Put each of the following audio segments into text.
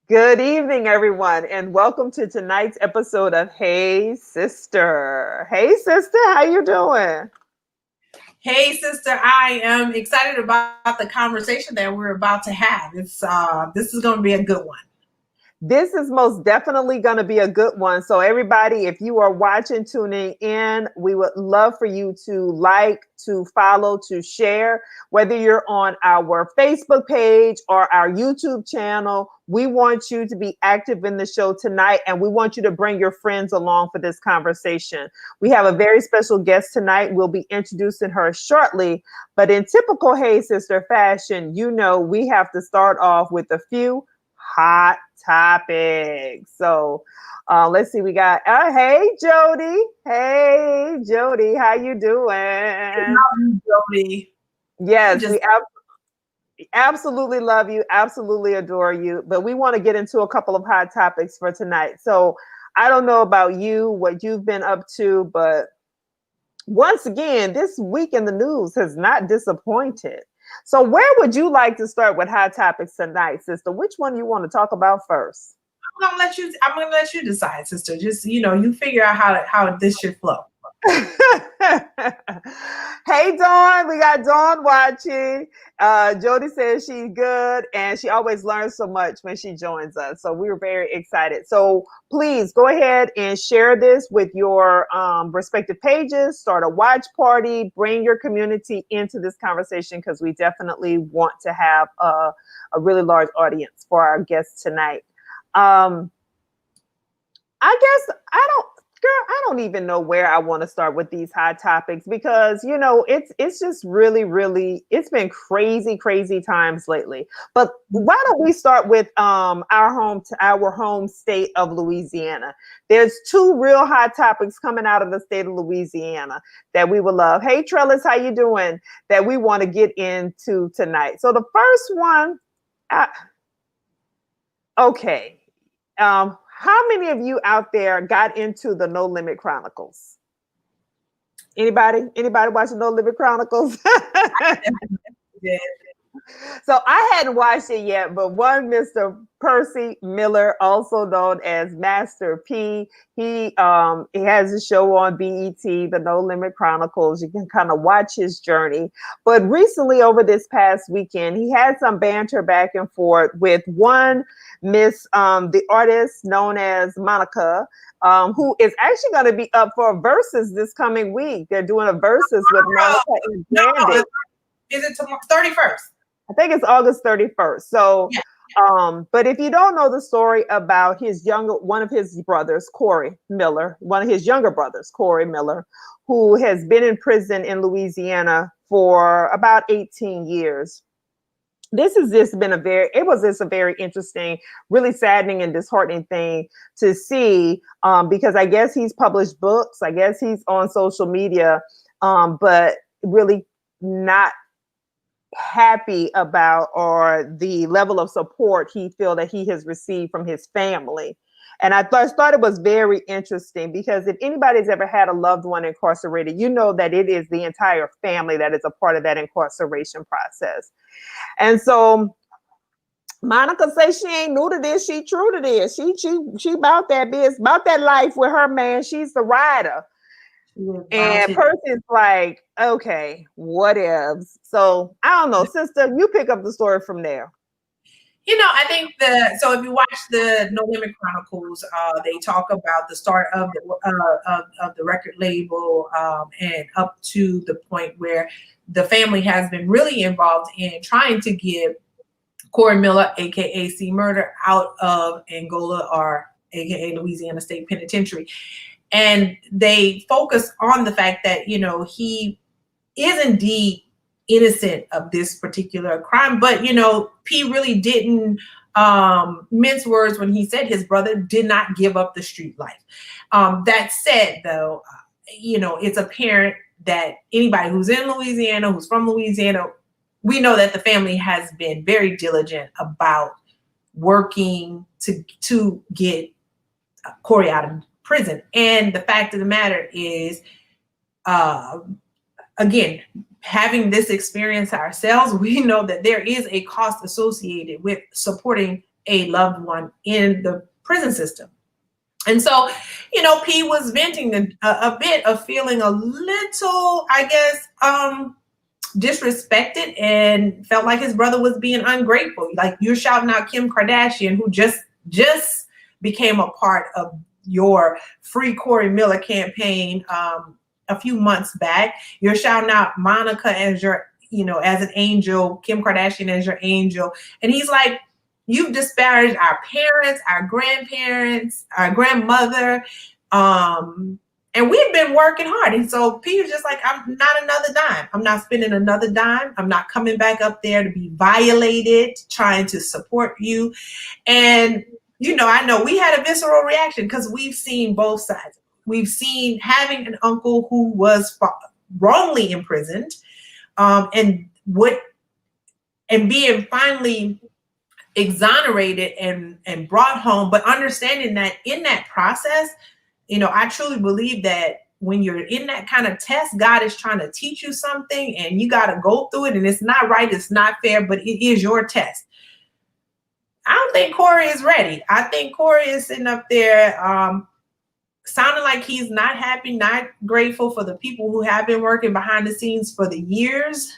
Good evening, everyone, and welcome to tonight's episode of Hey Sister. Hey Sister, how you doing? Hey sister, I am excited about the conversation that we're about to have. This is going to be a good one. This is most definitely going to be a good one. So everybody, if you are watching, tuning in, we would love for you to like, to follow, to share, whether you're on our Facebook page or our YouTube channel. We want you to be active in the show tonight, and we want you to bring your friends along for this conversation. We have a very special guest tonight. We'll be introducing her shortly, but in typical Hey Sister fashion, you know, we have to start off with a few hot topics. So let's see, we got hey Jody. Hey Jody, how you doing? Jody. Yes, we absolutely love you, absolutely adore you, but we want to get into a couple of hot topics for tonight. So I don't know about you, what you've been up to, but once again, this week in the news has not disappointed. So where would you like to start with hot topics tonight, sister? Which one you want to talk about first? I'm gonna let you decide, sister. Just you figure out how this should flow. Hey Dawn, we got Dawn watching. Jody says she's good and she always learns so much when she joins us. So we were very excited. So please go ahead and share this with your respective pages, start a watch party, bring your community into this conversation because we definitely want to have a really large audience for our guests tonight. I guess I don't even know where I want to start with these hot topics because, you know, it's just really, it's been crazy times lately. But why don't we start with our home state of Louisiana? There's two real hot topics coming out of the state of Louisiana that we would love. Hey, Trellis, how you doing? That we want to get into tonight. So the first one, okay. How many of you out there got into the No Limit Chronicles? Anybody watching No Limit Chronicles? Yeah. So I hadn't watched it yet, but one Mr. Percy Miller, also known as Master P, he has a show on BET, the No Limit Chronicles. You can kind of watch his journey. But recently, over this past weekend, he had some banter back and forth with one the artist known as Monica, who is actually going to be up for verses this coming week. They're doing a verses with Monica and Brandy. Is it tomorrow, 31st? I think it's August 31st. So, yeah. But if you don't know the story about one of his brothers, Cory Miller, one of his younger brothers, Cory Miller, who has been in prison in Louisiana for about 18 years. This has just been a very interesting, really saddening and disheartening thing to see, because I guess he's published books, I guess he's on social media, but really not happy about or the level of support he feel that he has received from his family. And I thought it was very interesting because if anybody's ever had a loved one incarcerated, you know that it is the entire family that is a part of that incarceration process. And so Monica says she ain't new to this, she true to this. She about that biz, about that life with her man. She's the rider. And Percy's like, okay, what ifs? So I don't know, sister, you pick up the story from there. I think so if you watch the No Limit Chronicles, they talk about the start of the record label, and up to the point where the family has been really involved in trying to get Cory Miller, aka C Murder, out of Angola, or aka Louisiana State Penitentiary. And they focus on the fact that, he is indeed innocent of this particular crime. But, P really didn't mince words when he said his brother did not give up the street life. That said, though, it's apparent that anybody who's in Louisiana, who's from Louisiana, we know that the family has been very diligent about working to get Cory out of prison. And the fact of the matter is, again, having this experience ourselves, we know that there is a cost associated with supporting a loved one in the prison system. And so, P was venting a bit of feeling a little, I guess, disrespected, and felt like his brother was being ungrateful. Like, you're shouting out Kim Kardashian, who just became a part of your Free Cory Miller campaign a few months back. You're shouting out Monica as your, as an angel, Kim Kardashian as your angel. And he's like, you've disparaged our parents, our grandparents, our grandmother. And we've been working hard. And so P was just like, I'm not another dime. I'm not spending another dime. I'm not coming back up there to be violated, trying to support you. And, I know we had a visceral reaction because we've seen both sides. We've seen having an uncle who was wrongly imprisoned, and being finally exonerated and brought home, but understanding that in that process, I truly believe that when you're in that kind of test, God is trying to teach you something, and you got to go through it. And it's not right, it's not fair, but it is your test. I don't think Cory is ready. I think Cory is sitting up there sounding like he's not happy, not grateful for the people who have been working behind the scenes for the years,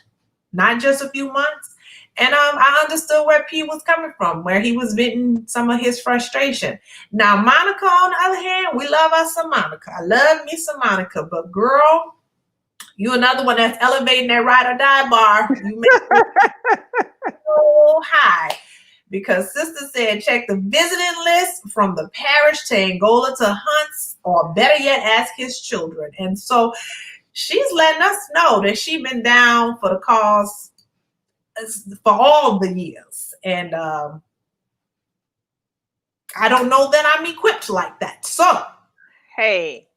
not just a few months. And I understood where P was coming from, where he was venting some of his frustration. Now, Monica, on the other hand, we love us some Monica. I love me some Monica, but girl, you another one that's elevating that ride or die bar. You make it so high. Because sister said, check the visiting list from the parish to Angola to Hunts, or better yet, ask his children. And so she's letting us know that she's been down for the cause for all the years. And I don't know that I'm equipped like that. So, hey,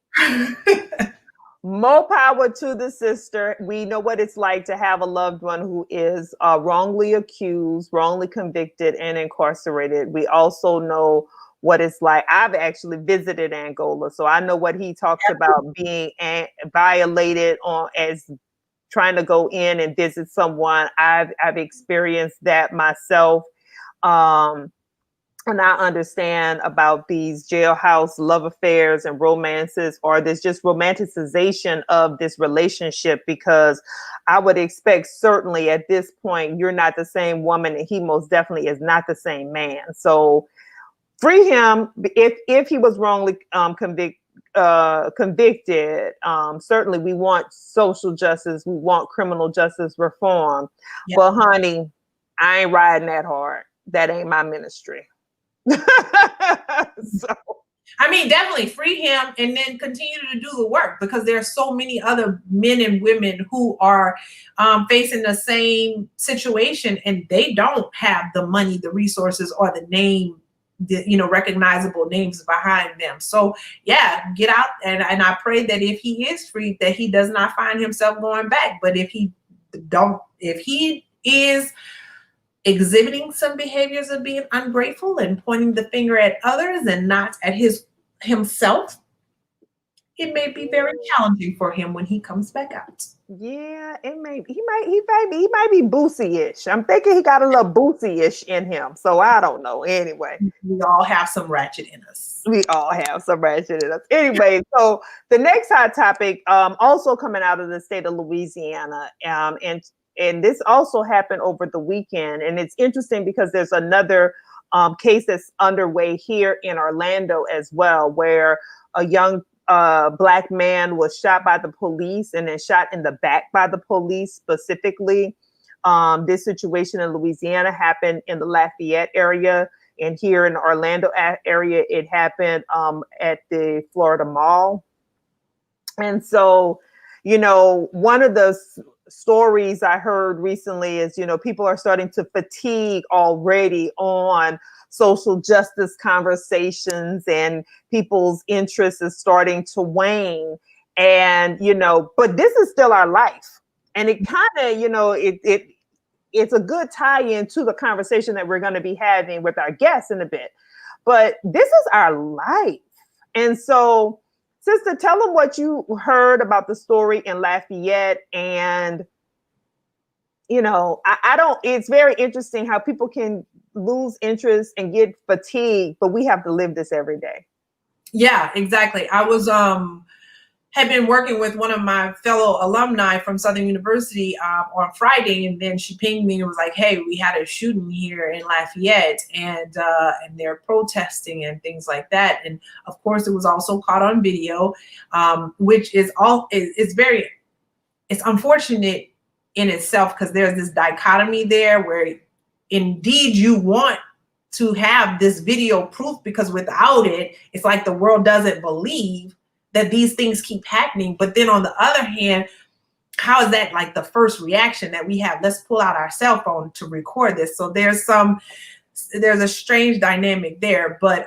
more power to the sister. We know what it's like to have a loved one who is wrongly accused, wrongly convicted, and incarcerated. We also know what it's like. I've actually visited Angola, so I know what he talks about, being violated as trying to go in and visit someone. I've experienced that myself. And I understand about these jailhouse love affairs and romances, or this just romanticization of this relationship, because I would expect, certainly at this point, you're not the same woman, and he most definitely is not the same man. So free him if he was wrongly convicted. Certainly we want social justice, we want criminal justice reform. Yep. But honey, I ain't riding that hard. That ain't my ministry. So, I mean, definitely free him and then continue to do the work, because there are so many other men and women who are facing the same situation, and they don't have the money, the resources, or the name, recognizable names behind them. So yeah, get out. And I pray that if he is free, that he does not find himself going back. But if he is exhibiting some behaviors of being ungrateful and pointing the finger at others and not at himself, it may be very challenging for him when he comes back out. Yeah, it may. He might be Boosie-ish. I'm thinking he got a little Boosie-ish in him. So I don't know. Anyway, we all have some ratchet in us. Anyway, so the next hot topic, also coming out of the state of Louisiana, and this also happened over the weekend. And it's interesting because there's another case that's underway here in Orlando as well, where a young Black man was shot by the police and then shot in the back by the police specifically. This situation in Louisiana happened in the Lafayette area, and here in the Orlando area, it happened at the Florida Mall. And so, one of the stories I heard recently is, people are starting to fatigue already on social justice conversations, and people's interest is starting to wane. And, but this is still our life. And it kind of, it's a good tie-in to the conversation that we're going to be having with our guests in a bit. But this is our life. And so, sister, tell them what you heard about the story in Lafayette. And, it's very interesting how people can lose interest and get fatigued, but we have to live this every day. Yeah, exactly. I was had been working with one of my fellow alumni from Southern University on Friday, and then she pinged me and was like, "Hey, we had a shooting here in Lafayette, and they're protesting and things like that." And of course, it was also caught on video, which is it's unfortunate in itself, because there's this dichotomy there where indeed you want to have this video proof, because without it, it's like the world doesn't believe that these things keep happening. But then on the other hand, how is that like the first reaction that we have? Let's pull out our cell phone to record this. So there's a strange dynamic there. But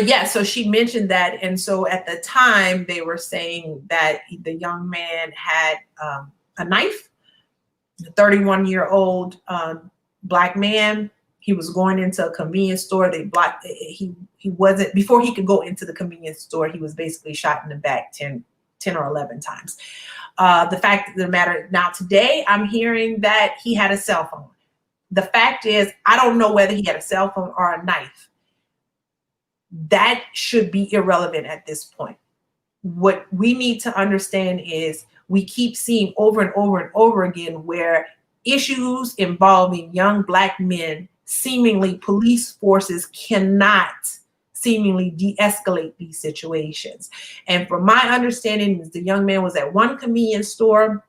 yeah, so she mentioned that. And so at the time they were saying that the young man had a knife, a 31-year-old Black man. He was going into a convenience store. They blocked. He wasn't, before he could go into the convenience store, he was basically shot in the back 10 or 11 times. The fact of the matter, now today, I'm hearing that he had a cell phone. The fact is, I don't know whether he had a cell phone or a knife. That should be irrelevant at this point. What we need to understand is we keep seeing over and over and over again where issues involving young Black men, seemingly police forces cannot seemingly de-escalate these situations. And from my understanding, the young man was at one convenience store.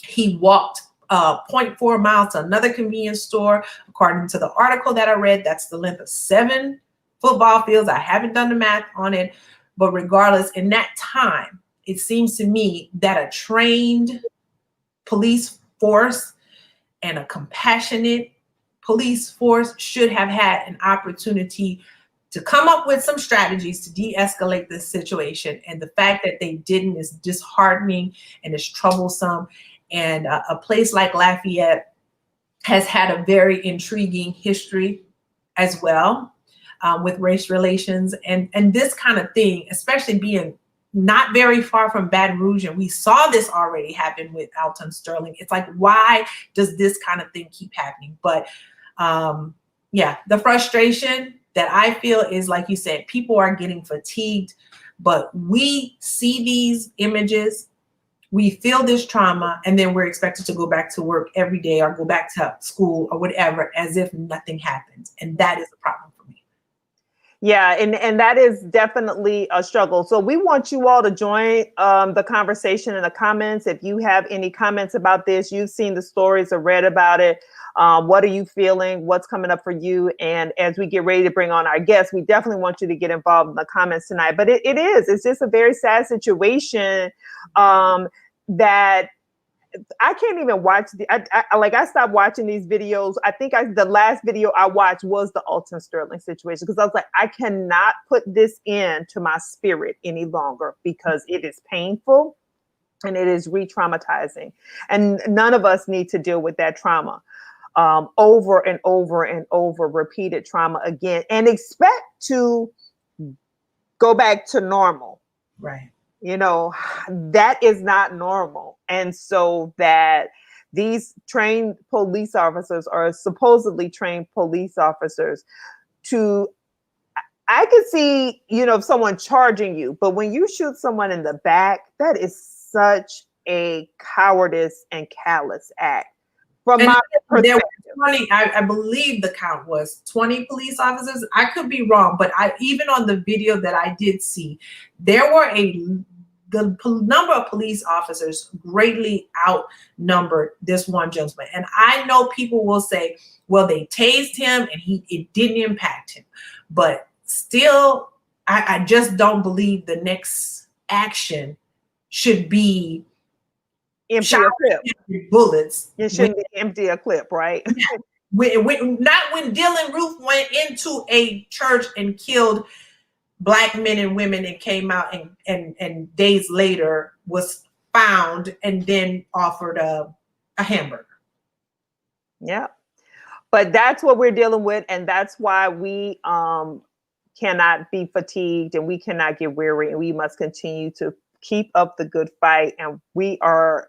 He walked 0.4 miles to another convenience store. According to the article that I read, that's the length of 7 football fields. I haven't done the math on it, but regardless, in that time, it seems to me that a trained police force and a compassionate police force should have had an opportunity to come up with some strategies to de-escalate this situation. And the fact that they didn't is disheartening and is troublesome. And a place like Lafayette has had a very intriguing history as well with race relations. And this kind of thing, especially being not very far from Baton Rouge, and we saw this already happen with Alton Sterling. It's like, why does this kind of thing keep happening? But yeah, the frustration that I feel is, like you said, people are getting fatigued, but we see these images, we feel this trauma, and then we're expected to go back to work every day or go back to school or whatever as if nothing happens. And that is a problem for me. Yeah, and that is definitely a struggle. So we want you all to join the conversation in the comments. If you have any comments about this, you've seen the stories or read about it. What are you feeling? What's coming up for you? And as we get ready to bring on our guests, we definitely want you to get involved in the comments tonight. But it's just a very sad situation that I can't even watch. I stopped watching these videos. I think the last video I watched was the Alton Sterling situation, because I was like, I cannot put this into my spirit any longer, because it is painful and it is re-traumatizing. And none of us need to deal with that trauma over and over and over, repeated trauma again, and expect to go back to normal. Right. You know, that is not normal. And so that these trained police officers are supposedly trained police officers I could see, someone charging you, but when you shoot someone in the back, that is such a cowardice and callous act. From my perspective. 20, I believe the count was 20 police officers. I could be wrong, but even on the video that I did see, there were the number of police officers greatly outnumbered this one gentleman. And I know people will say, well, they tased him and it didn't impact him. But still, I just don't believe the next action should be empty a clip. Bullets. It shouldn't be empty a clip, right? Not when Dylan Roof went into a church and killed Black men and women and came out and days later was found and then offered a hamburger. Yeah. But that's what we're dealing with. And that's why we cannot be fatigued and we cannot get weary, and we must continue to Keep up the good fight. And we are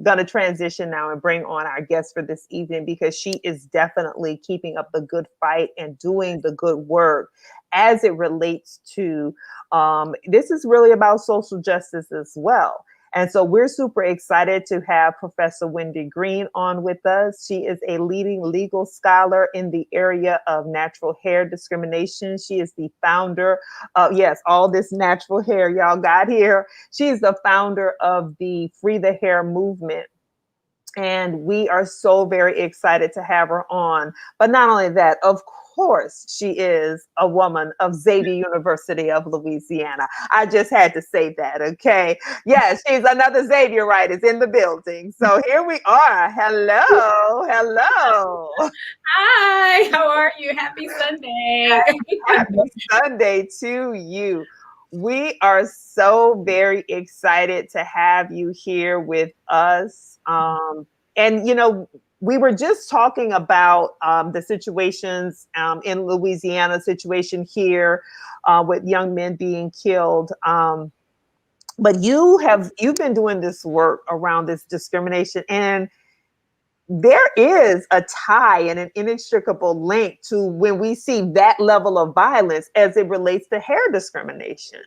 going to transition now and bring on our guest for this evening, because she is definitely keeping up the good fight and doing the good work as it relates to, this is really about social justice as well. And so we're super excited to have Professor Wendy Greene on with us. She is a leading legal scholar in the area of natural hair discrimination. She is the founder of, yes, all this natural hair y'all got here. She's the founder of the Free the Hair movement. And we are so very excited to have her on. But not only that, of course, she is a woman of Xavier University of Louisiana. I just had to say that, okay? Yes, she's another Xavier right is in the building. So here we are. Hello, hello. Hi, how are you? Happy Sunday. Happy Sunday to you. We are so very excited to have you here with us. And, you know, we were just talking about the situations in Louisiana, situation here with young men being killed. But you've been doing this work around this discrimination, and there is a tie and an inextricable link to when we see that level of violence as it relates to hair discrimination.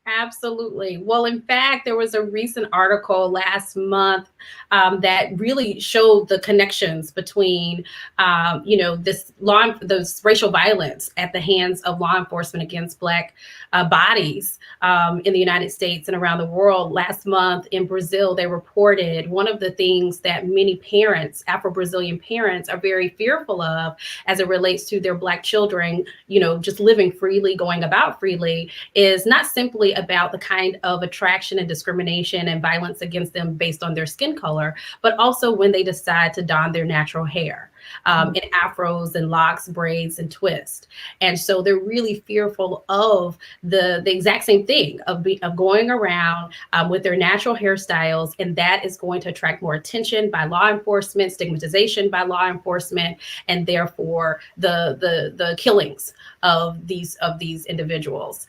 Absolutely. Well, in fact, there was a recent article last month that really showed the connections between, this racial violence at the hands of law enforcement against Black bodies in the United States and around the world. Last month in Brazil, they reported one of the things that many parents, Afro-Brazilian parents, are very fearful of as it relates to their Black children, just living freely, going about freely, is not simply about the kind of attraction and discrimination and violence against them based on their skin color, but also when they decide to don their natural hair in afros and locks, braids, and twists. And so they're really fearful of the exact same thing of going around with their natural hairstyles, and that is going to attract more attention by law enforcement, stigmatization by law enforcement, and therefore the killings of these individuals.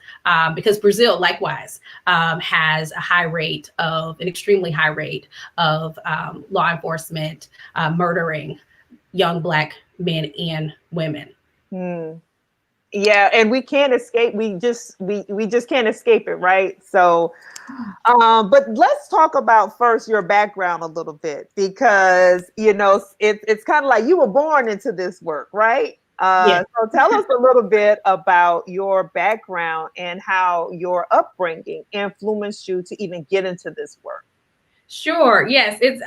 Because Brazil, likewise, has an extremely high rate of law enforcement murdering young Black men and women. Yeah, and we can't escape. We just can't escape it, right? So, but let's talk about first your background a little bit, because it's kind of like you were born into this work, right? Yeah. So tell us a little bit about your background and how your upbringing influenced you to even get into this work. Sure. Yes. It's,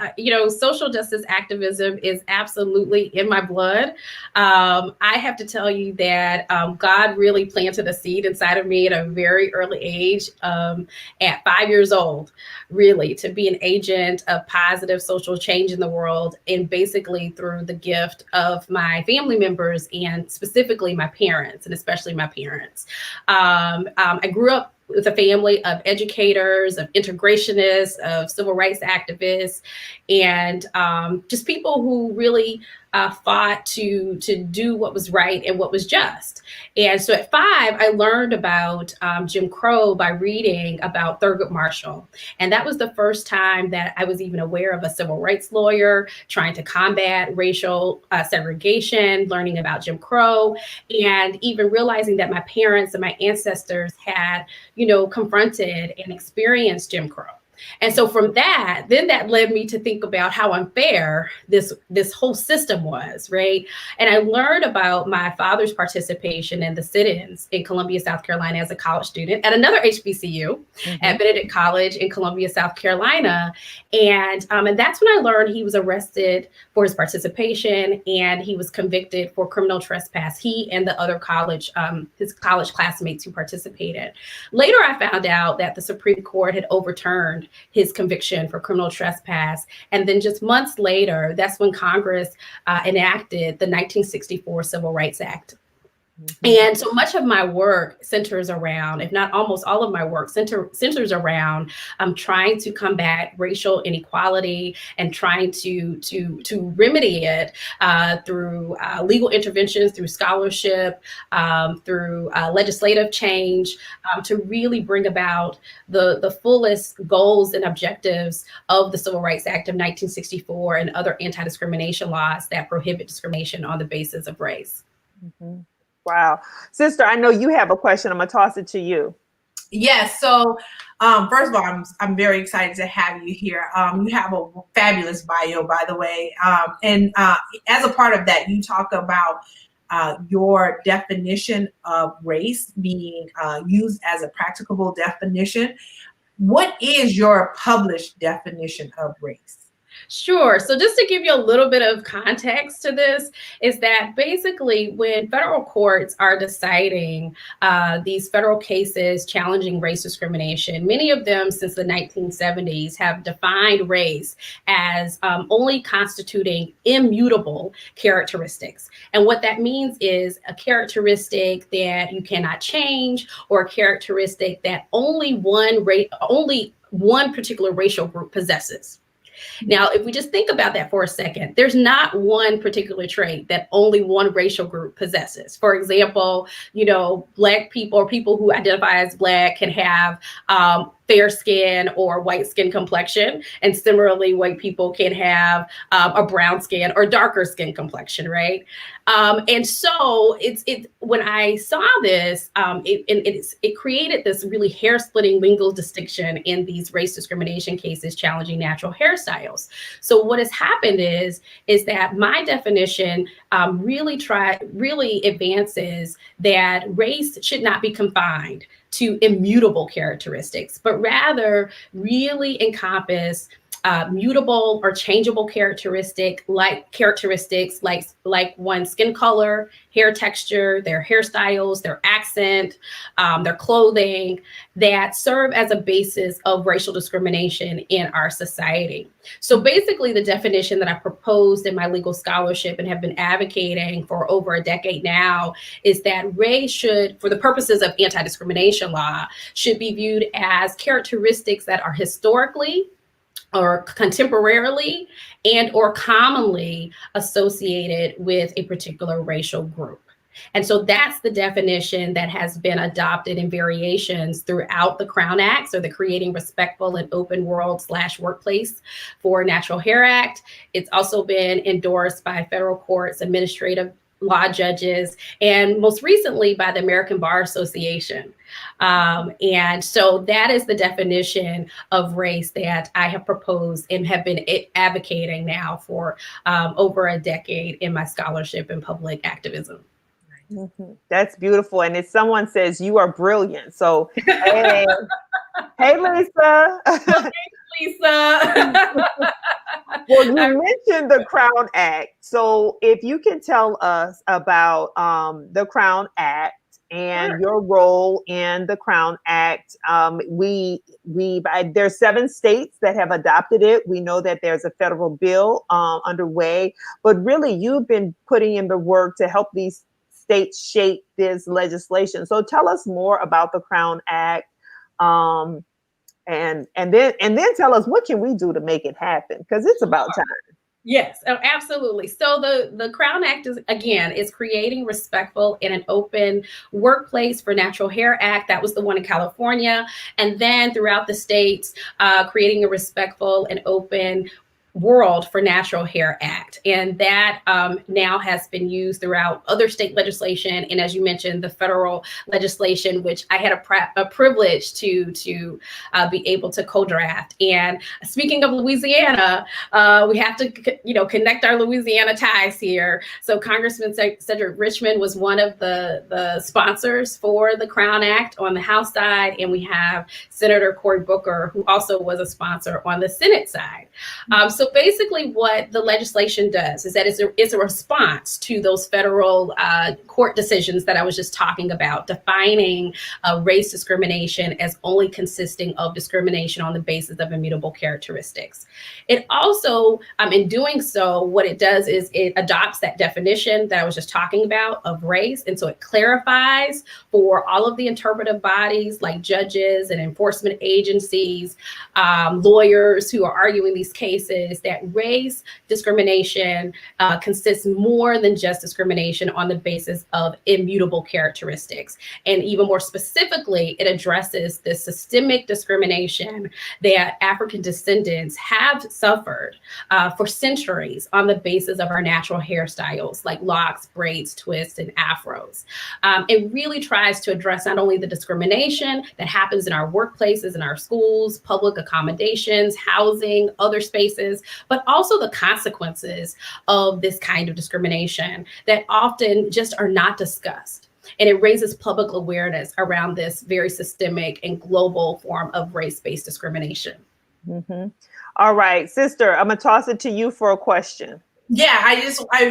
social justice activism is absolutely in my blood. I have to tell you that God really planted a seed inside of me at a very early age, at 5 years old, really, to be an agent of positive social change in the world, and basically through the gift of my family members and specifically my parents, and especially my parents. I grew up with a family of educators, of integrationists, of civil rights activists, and just people who really fought to do what was right and what was just. And so at 5, I learned about Jim Crow by reading about Thurgood Marshall. And that was the first time that I was even aware of a civil rights lawyer trying to combat racial segregation, learning about Jim Crow, and even realizing that my parents and my ancestors had, confronted and experienced Jim Crow. And so from that, then that led me to think about how unfair this whole system was, right? And I learned about my father's participation in the sit-ins in Columbia, South Carolina as a college student at another HBCU, at Benedict College in Columbia, South Carolina. And that's when I learned he was arrested for his participation, and he was convicted for criminal trespass, he and the other his college classmates who participated. Later, I found out that the Supreme Court had overturned his conviction for criminal trespass. And then just months later, that's when Congress enacted the 1964 Civil Rights Act. And so much of my work centers around, if not almost all of my work centers around trying to combat racial inequality and trying to remedy it through legal interventions, through scholarship, through legislative change, to really bring about the fullest goals and objectives of the Civil Rights Act of 1964 and other anti-discrimination laws that prohibit discrimination on the basis of race. Wow. Sister, I know you have a question. I'm going to toss it to you. Yes. So, first of all, I'm very excited to have you here. You have a fabulous bio, by the way. And as a part of that, you talk about your definition of race being used as a practicable definition. What is your published definition of race? Sure. So just to give you a little bit of context to this, is that basically when federal courts are deciding these federal cases challenging race discrimination, many of them since the 1970s have defined race as only constituting immutable characteristics. And what that means is a characteristic that you cannot change, or a characteristic that only one particular racial group possesses. Now, if we just think about that for a second, there's not one particular trait that only one racial group possesses. For example, Black people or people who identify as Black can have fair skin or white skin complexion. And similarly, white people can have a brown skin or darker skin complexion, right? And so when I saw this, it created this really hair-splitting legal distinction in these race discrimination cases challenging natural hairstyles. So what has happened is that my definition really advances that race should not be confined to immutable characteristics, but rather really encompass mutable or changeable characteristics like one's skin color, hair texture, their hairstyles, their accent, their clothing, that serve as a basis of racial discrimination in our society. So basically the definition that I proposed in my legal scholarship and have been advocating for over a decade now is that race should, for the purposes of anti-discrimination law, should be viewed as characteristics that are historically or contemporarily and or commonly associated with a particular racial group. And so that's the definition that has been adopted in variations throughout the Crown Acts, or the Creating Respectful and Open World /Workplace for Natural Hair Act. It's also been endorsed by federal courts, administrative law judges, and most recently by the American Bar Association. And so that is the definition of race that I have proposed and have been advocating now for over a decade in my scholarship and public activism. That's beautiful. And if someone says you are brilliant, so hey, hey Lisa. Thanks, Lisa. Well, you mentioned the Crown Act. So if you can tell us about the Crown Act and your role in the Crown Act. There's 7 states that have adopted it. We know that there's a federal bill underway, but really you've been putting in the work to help these states shape this legislation. So tell us more about the Crown Act. And then tell us, what can we do to make it happen? Because it's about time. Yes, absolutely. So the Crown Act is creating respectful and an open workplace for Natural Hair Act. That was the one in California. And then throughout the states, creating a respectful and open World for Natural Hair Act. And that now has been used throughout other state legislation. And as you mentioned, the federal legislation, which I had a privilege to be able to co-draft. And speaking of Louisiana, we have to, connect our Louisiana ties here. So Congressman Cedric Richmond was one of the sponsors for the Crown Act on the House side. And we have Senator Cory Booker, who also was a sponsor on the Senate side. So basically what the legislation does is that it's a response to those federal court decisions that I was just talking about, defining race discrimination as only consisting of discrimination on the basis of immutable characteristics. It also, in doing so, what it does is it adopts that definition that I was just talking about of race. And so it clarifies for all of the interpretive bodies like judges and enforcement agencies, lawyers who are arguing these cases, that race discrimination consists more than just discrimination on the basis of immutable characteristics. And even more specifically, it addresses the systemic discrimination that African descendants have suffered for centuries on the basis of our natural hairstyles like locks, braids, twists, and afros. It really tries to address not only the discrimination that happens in our workplaces, in our schools, public accommodations, housing, other spaces, but also the consequences of this kind of discrimination that often just are not discussed. And it raises public awareness around this very systemic and global form of race-based discrimination. Mm-hmm. All right, sister, I'm gonna toss it to you for a question. Yeah,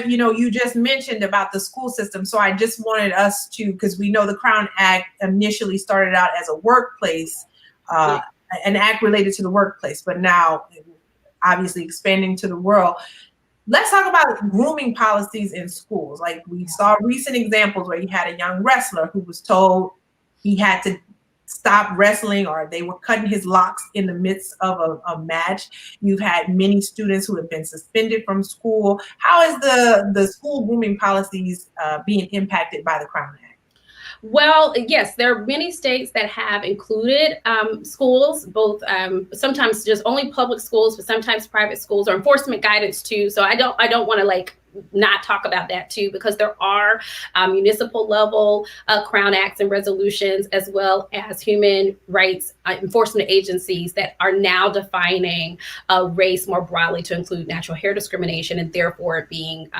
you just mentioned about the school system. So I just wanted us to, because we know the C.R.O.W.N. Act initially started out as a workplace, an act related to the workplace, but now obviously expanding to the world. Let's talk about grooming policies in schools. Like we saw recent examples where you had a young wrestler who was told he had to stop wrestling, or they were cutting his locks in the midst of a match. You've had many students who have been suspended from school. How is the school grooming policies being impacted by the C.R.O.W.N. Act? Well, yes, there are many states that have included schools, both sometimes just only public schools, but sometimes private schools, or enforcement guidance too. So I don't want to not talk about that too, because there are municipal level C.R.O.W.N. acts and resolutions, as well as human rights enforcement agencies that are now defining race more broadly to include natural hair discrimination, and therefore it being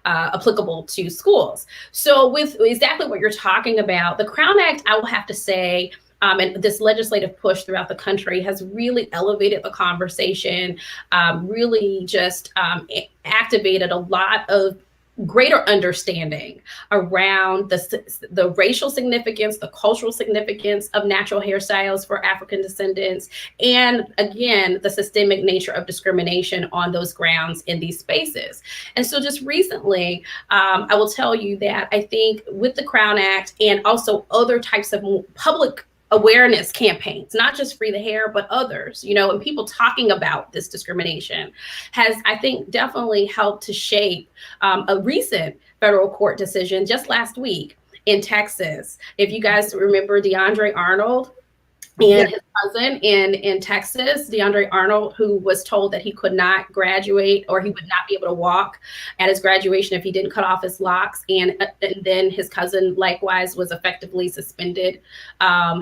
applicable to schools. So with exactly what you're talking about, the C.R.O.W.N. Act, I will have to say, and this legislative push throughout the country has really elevated the conversation, really just activated a lot of greater understanding around the racial significance, the cultural significance of natural hairstyles for African descendants, and again, the systemic nature of discrimination on those grounds in these spaces. And so just recently, I will tell you that I think with the C.R.O.W.N. Act and also other types of public awareness campaigns, not just Free the Hair, but others, and people talking about this discrimination has, I think, definitely helped to shape a recent federal court decision just last week in Texas. If you guys remember Deandre Arnold and his cousin in Texas, Deandre Arnold, who was told that he could not graduate, or he would not be able to walk at his graduation if he didn't cut off his locks. And then his cousin likewise was effectively suspended.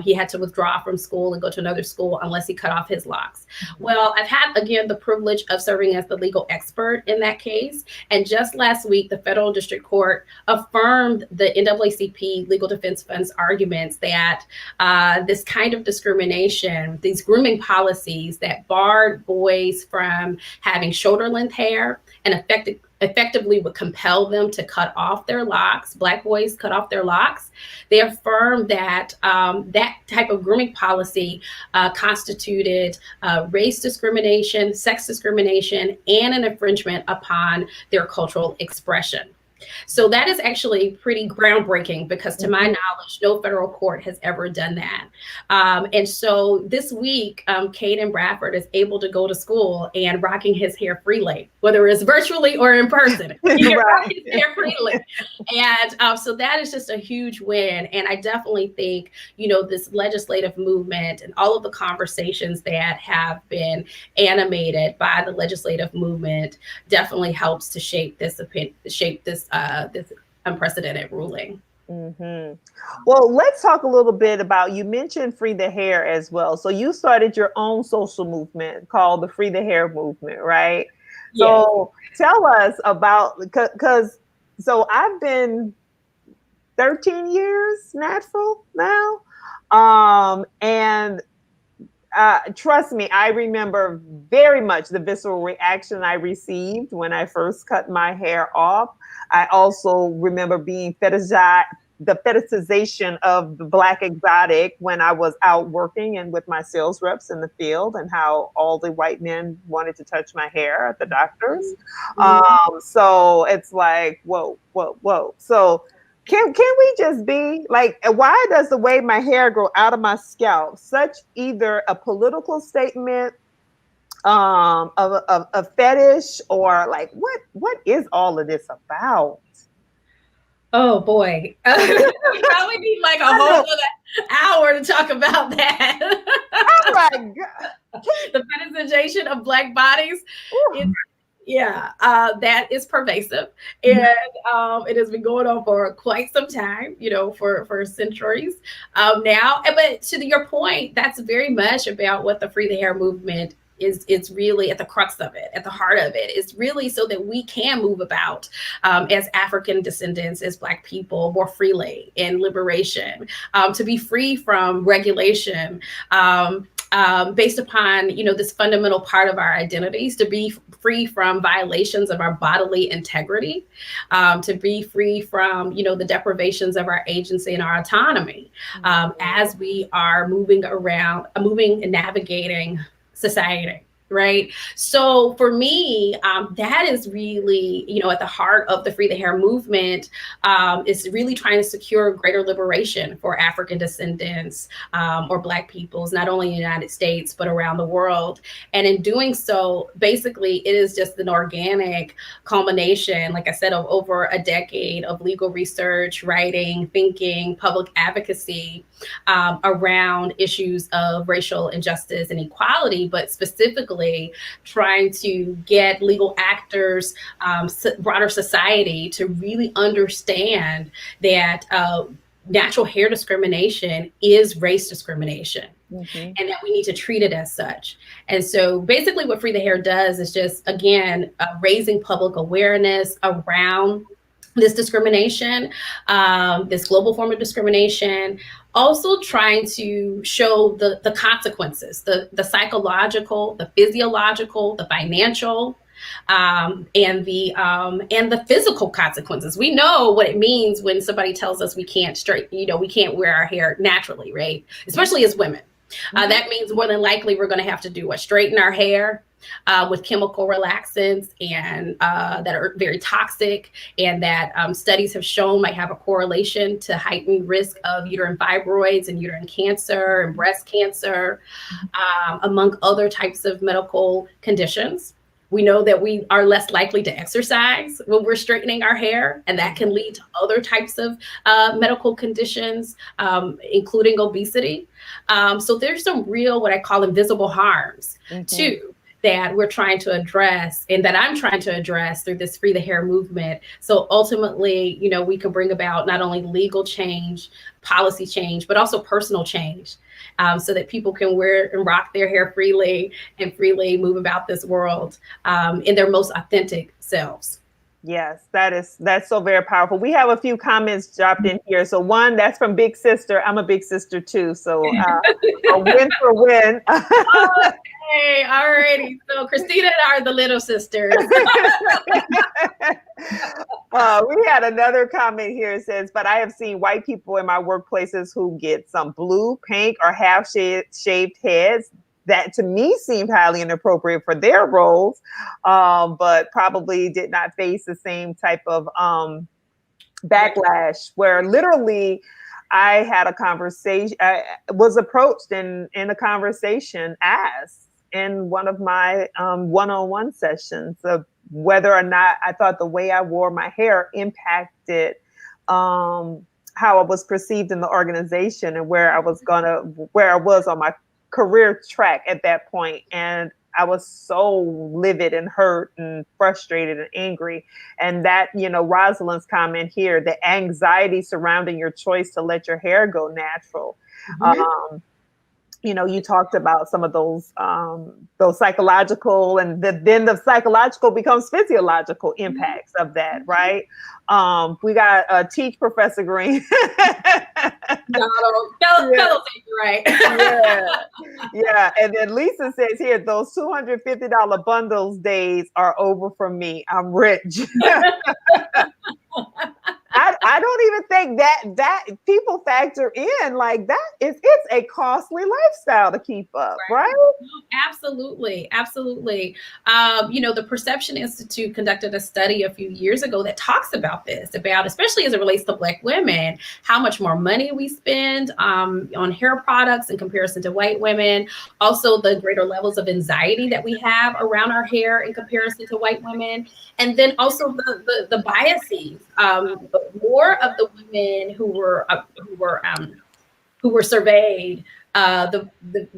He had to withdraw from school and go to another school unless he cut off his locks. Well, I've had, again, the privilege of serving as the legal expert in that case. And just last week, the federal district court affirmed the NAACP Legal Defense Fund's arguments that this kind of discrimination, these grooming policies that barred boys from having shoulder length hair and effectively would compel them to cut off their locks, Black boys cut off their locks. They affirmed that that type of grooming policy constituted race discrimination, sex discrimination, and an infringement upon their cultural expression. So that is actually pretty groundbreaking, because to my knowledge, no federal court has ever done that. And so this week, Caden Bradford is able to go to school and rocking his hair freely, whether it's virtually or in person. He can rock his hair freely. And so that is just a huge win. And I definitely think, this legislative movement and all of the conversations that have been animated by the legislative movement definitely helps to shape this this unprecedented ruling. Mm-hmm. Well, let's talk a little bit about, you mentioned Free the Hair as well. So you started your own social movement called the Free the Hair movement, right? Yes. So tell us about, so I've been 13 years natural now. And trust me, I remember very much the visceral reaction I received when I first cut my hair off. I also remember being fetishized, the fetishization of the Black exotic when I was out working and with my sales reps in the field, and how all the white men wanted to touch my hair at the doctors. So it's like, whoa, whoa, whoa. So can we just be like, why does the way my hair grow out of my scalp such either a political statement, of a fetish, or like what is all of this about? Oh boy, we probably need like a whole other hour to talk about that. Oh my God. The fetishization of Black bodies. That is pervasive, and it has been going on for quite some time, for centuries now. But to your point, that's very much about what the Free the Hair movement is. It's really at the crux of it, at the heart of it. It's really so that we can move about as African descendants, as Black people, more freely in liberation, to be free from regulation, based upon, this fundamental part of our identities, to be free from violations of our bodily integrity, to be free from, the deprivations of our agency and our autonomy, as we are moving and navigating society. Right. So for me, that is really, at the heart of the Free the Hair movement, is really trying to secure greater liberation for African descendants, or Black peoples, not only in the United States, but around the world. And in doing so, basically, it is just an organic culmination, like I said, of over a decade of legal research, writing, thinking, public advocacy around issues of racial injustice and equality, but specifically trying to get legal actors, broader society, to really understand that natural hair discrimination is race discrimination, and that we need to treat it as such. And so basically what Free the Hair does is just, again, raising public awareness around this discrimination, this global form of discrimination, also trying to show the consequences, the psychological, the physiological, the financial, and the physical consequences. We know what it means when somebody tells us we can't we can't wear our hair naturally, right? Especially as women. That means more than likely we're going to have to do straighten our hair with chemical relaxants, and that are very toxic, and that studies have shown might have a correlation to heightened risk of uterine fibroids and uterine cancer and breast cancer, among other types of medical conditions. We know that we are less likely to exercise when we're straightening our hair, and that can lead to other types of medical conditions, including obesity. So there's some real, what I call invisible harms too, that we're trying to address, and that I'm trying to address through this Free the Hair movement. So ultimately, we can bring about not only legal change, policy change, but also personal change, so that people can wear and rock their hair freely and freely move about this world in their most authentic selves. Yes, that's so very powerful. We have a few comments dropped in here. So one, that's from Big Sister. I'm a big sister too. So a win for win. Okay, alrighty. So Christina and I are the little sisters. We had another comment here. It says, but I have seen white people in my workplaces who get some blue, pink, or half shaved heads. That to me seemed highly inappropriate for their roles, but probably did not face the same type of backlash, where literally I had a conversation, I was approached in a conversation, asked in one of my one-on-one sessions of whether or not I thought the way I wore my hair impacted how I was perceived in the organization, and where I was on my career track at that point. And I was so livid and hurt and frustrated and angry. And that, Rosalind's comment here, the anxiety surrounding your choice to let your hair go natural. You talked about some of those psychological, and then the psychological becomes physiological impacts of that, right? We got Teach Professor Greene. Fellows ain't right. Yeah. And then Lisa says here, those $250 bundles days are over for me. I'm rich. I don't even think that people factor in like that. It's a costly lifestyle to keep up, right? Absolutely. The Perception Institute conducted a study a few years ago that talks about this, about especially as it relates to Black women, how much more money we spend on hair products in comparison to white women. Also, the greater levels of anxiety that we have around our hair in comparison to white women, and then also the biases. More of the women who were surveyed, the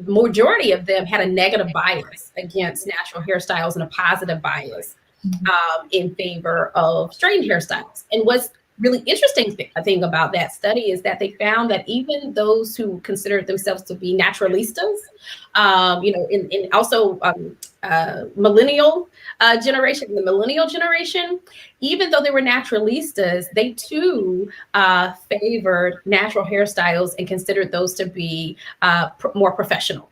majority of them had a negative bias against natural hairstyles and a positive bias in favor of straightened hairstyles. And what's really interesting thing about that study is that they found that even those who considered themselves to be naturalistas, in also millennial generation, even though they were naturalistas, they too favored natural hairstyles and considered those to be more professional.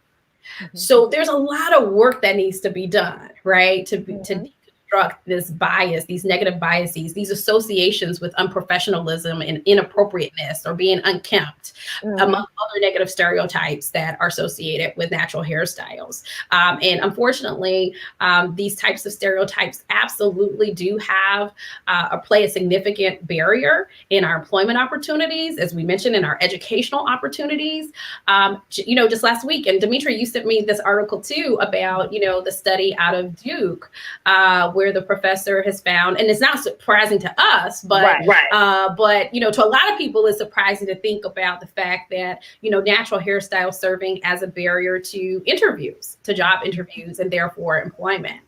Mm-hmm. So there's a lot of work that needs to be done, right? To deconstruct this bias, these negative biases, these associations with unprofessionalism and inappropriateness or being unkempt, among other negative stereotypes that are associated with natural hairstyles. And unfortunately, these types of stereotypes absolutely do have play a significant barrier in our employment opportunities, as we mentioned, in our educational opportunities. Just last week, and Demetri, you sent me this article too about, the study out of Duke, where the professor has found, and it's not surprising to us, but to a lot of people, it's surprising to think about the fact that, natural hairstyle serving as a barrier to interviews, to job interviews, and therefore employment.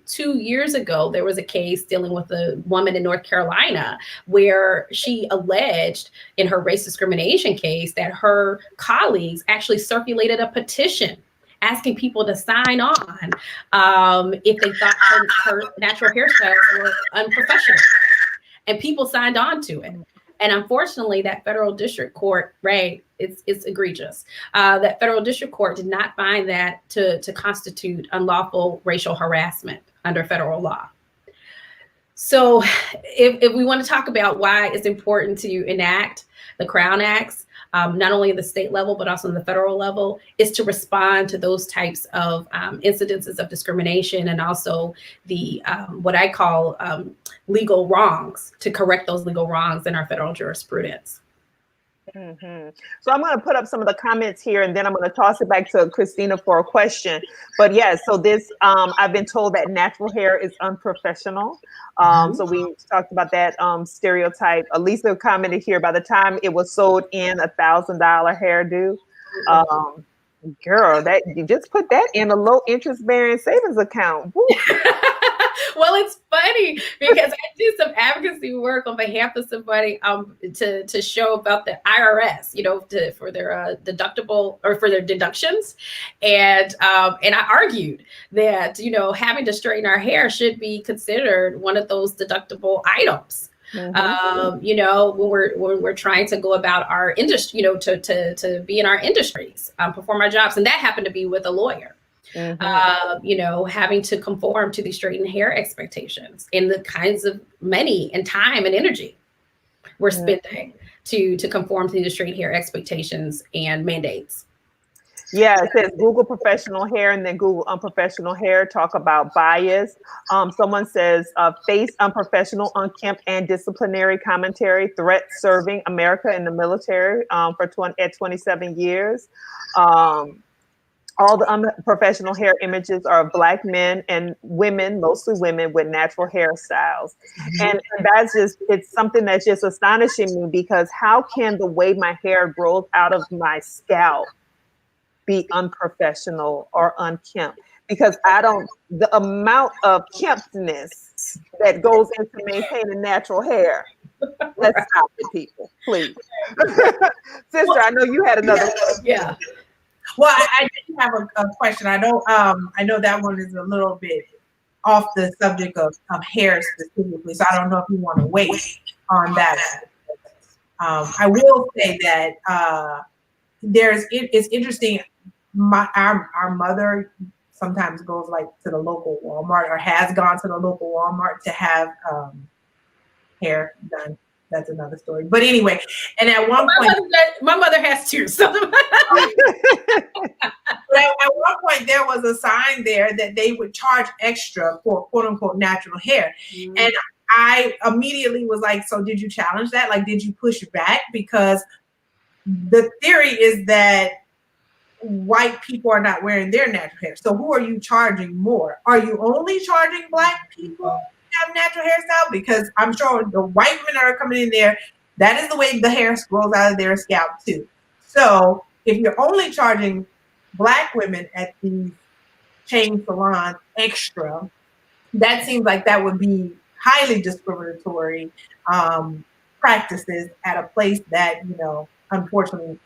2 years ago, there was a case dealing with a woman in North Carolina where she alleged in her race discrimination case that her colleagues actually circulated a petition asking people to sign on if they thought her natural hairstyles were unprofessional. And people signed on to it. And unfortunately, that federal district court, it's egregious. That federal district court did not find that to constitute unlawful racial harassment under federal law. So if we want to talk about why it's important to enact the Crown Acts, not only at the state level, but also on the federal level, is to respond to those types of incidences of discrimination and also the what I call legal wrongs, to correct those legal wrongs in our federal jurisprudence. So I'm going to put up some of the comments here, and then I'm going to toss it back to Christina for a question. But so this, I've been told that natural hair is unprofessional. So we talked about that stereotype. Lisa commented here, by the time it was sold in $1,000 hairdo. Girl, that you just put that in a low interest bearing savings account. Well, it's funny because I did some advocacy work on behalf of somebody to show about the IRS, for their deductible or for their deductions, and I argued that having to straighten our hair should be considered one of those deductible items. When we're trying to go about our industry, to be in our industries, perform our jobs, and that happened to be with a lawyer. Having to conform to the straightened hair expectations and the kinds of money and time and energy we're spending to conform to the straight hair expectations and mandates. Yeah, it says Google professional hair and then Google unprofessional hair, talk about bias. Someone says face unprofessional, unkempt, and disciplinary commentary, threat serving America in the military at 27 years. All the unprofessional hair images are of Black men and women, mostly women, with natural hairstyles. And that's it's something that's just astonishing me, because how can the way my hair grows out of my scalp be unprofessional or unkempt? Because the amount of kemptness that goes into maintaining natural hair. Let's stop it, people, please. Sister, I know you had another one. Yeah. Well, I do have a question. I know that one is a little bit off the subject of hair specifically, so I don't know if you want to wait on that. I will say that it's interesting. Our mother sometimes goes like to the local Walmart, or has gone to the local Walmart to have hair done. That's another story. But anyway, and at one point, my mother has too. So but at one point there was a sign there that they would charge extra for quote unquote natural hair. Mm-hmm. And I immediately was like, so did you challenge that? Like, did you push back? Because the theory is that white people are not wearing their natural hair. So who are you charging more? Are you only charging Black people to have natural hairstyle? Because I'm sure the white women that are coming in there, that is the way the hair grows out of their scalp too. So if you're only charging Black women at these chain salons extra, that seems like that would be highly discriminatory practices at a place that, you know, unfortunately,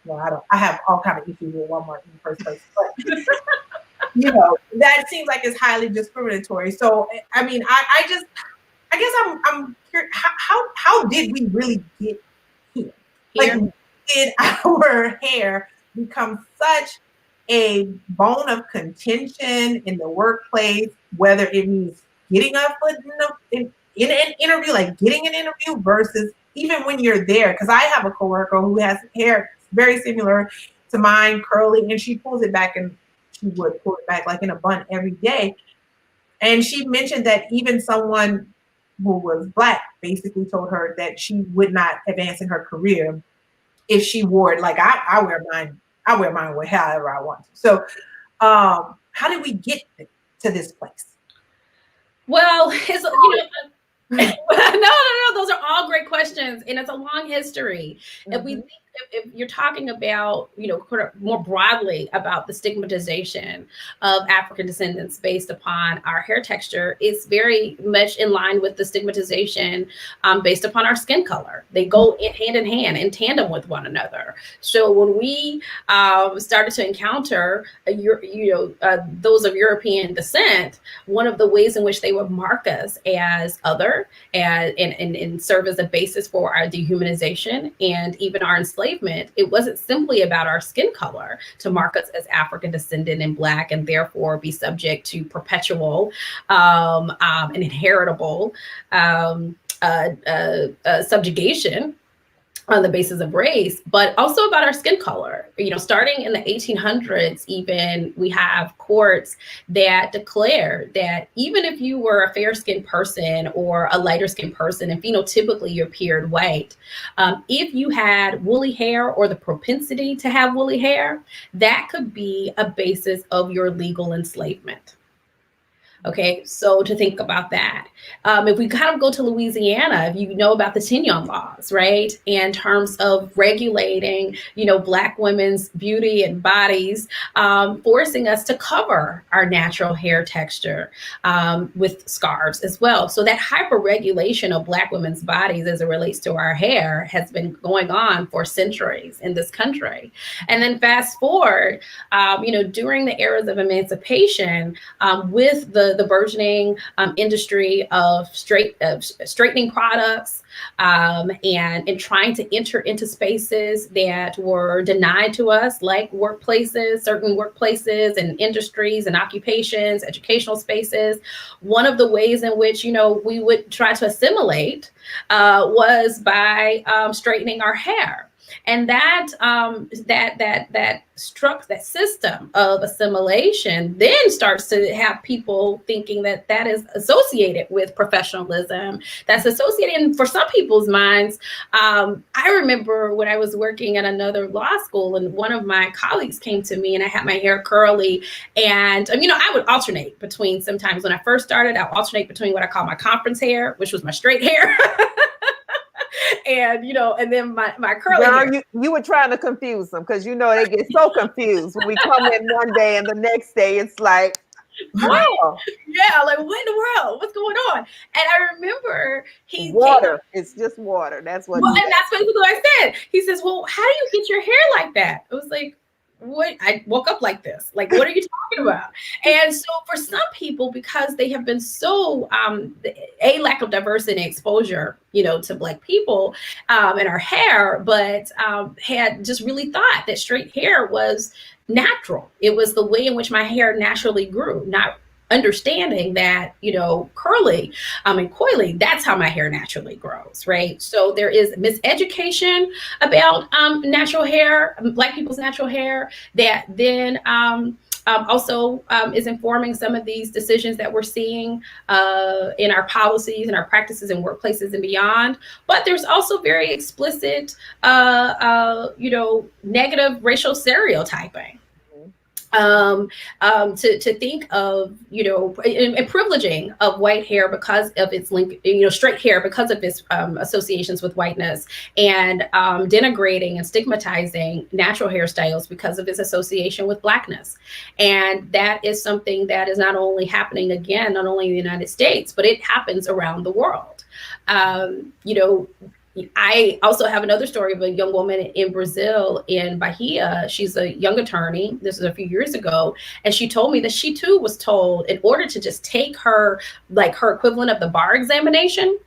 I have all kind of issues with Walmart in the first place, but you know, that seems like it's highly discriminatory. So, I mean, I guess I'm curious, how did we really get here? Like, did our hair become such a bone of contention in the workplace, whether it means getting a foot in an interview, like getting an interview, versus even when you're there? Because I have a coworker who has hair very similar to mine, curly, and she pulls it back, and she would pull it back like in a bun every day. And she mentioned that even someone who was Black basically told her that she would not advance in her career if she wore it. Like, I wear mine however I want to. So how did we get to this place? Well, it's, no, those are all great questions, and it's a long history. Mm-hmm. If we think, if you're talking about, you know, more broadly about the stigmatization of African descendants based upon our hair texture, it's very much in line with the stigmatization based upon our skin color. They go hand in hand, in tandem with one another. So when we started to encounter those of European descent, one of the ways in which they would mark us as other and serve as a basis for our dehumanization and even our enslavement, it wasn't simply about our skin color to mark us as African descendant and Black, and therefore be subject to perpetual and inheritable subjugation on the basis of race, but also about our skin color. You know, starting in the 1800s, even, we have courts that declare that even if you were a fair-skinned person or a lighter-skinned person and phenotypically you appeared white, if you had woolly hair or the propensity to have woolly hair, that could be a basis of your legal enslavement. Okay, so to think about that. If we kind of go to Louisiana, if you know about the Tignon laws, right? In terms of regulating, you know, Black women's beauty and bodies, forcing us to cover our natural hair texture with scarves as well. So that hyper-regulation of Black women's bodies as it relates to our hair has been going on for centuries in this country. And then fast forward, during the eras of emancipation, with the burgeoning industry of straightening products and trying to enter into spaces that were denied to us, like certain workplaces and industries and occupations, educational spaces. One of the ways in which, you know, we would try to assimilate was by straightening our hair. And that system of assimilation then starts to have people thinking that is associated with professionalism. That's associated, and for some people's minds, I remember when I was working at another law school, and one of my colleagues came to me, and I had my hair curly, and I would alternate between, sometimes when I first started, I would alternate between what I call my conference hair, which was my straight hair. And then my curly hair. You were trying to confuse them, because they get so confused when we come in one day and the next day it's like, wow. Yeah, like, what in the world? What's going on? And I remember it's just water. That's what. Well, and that's basically what I said. He says, well, how do you get your hair like that? I was like, what? I woke up like this. Like, what are you talking about? And so for some people, because they have been so, a lack of diversity and exposure, to Black people and our hair, but had just really thought that straight hair was natural. It was the way in which my hair naturally grew, not understanding that, curly and coily, that's how my hair naturally grows, right? So there is miseducation about natural hair, Black people's natural hair, that then also is informing some of these decisions that we're seeing in our policies and our practices in workplaces and beyond. But there's also very explicit, negative racial stereotyping. To think of, and privileging of white hair because of its link, straight hair because of its associations with whiteness, and denigrating and stigmatizing natural hairstyles because of its association with Blackness. And that is something that is not only happening again, not only in the United States, but it happens around the world. I also have another story of a young woman in Brazil, in Bahia. She's a young attorney. This is a few years ago. And she told me that she too was told, in order to just take her equivalent of the bar examination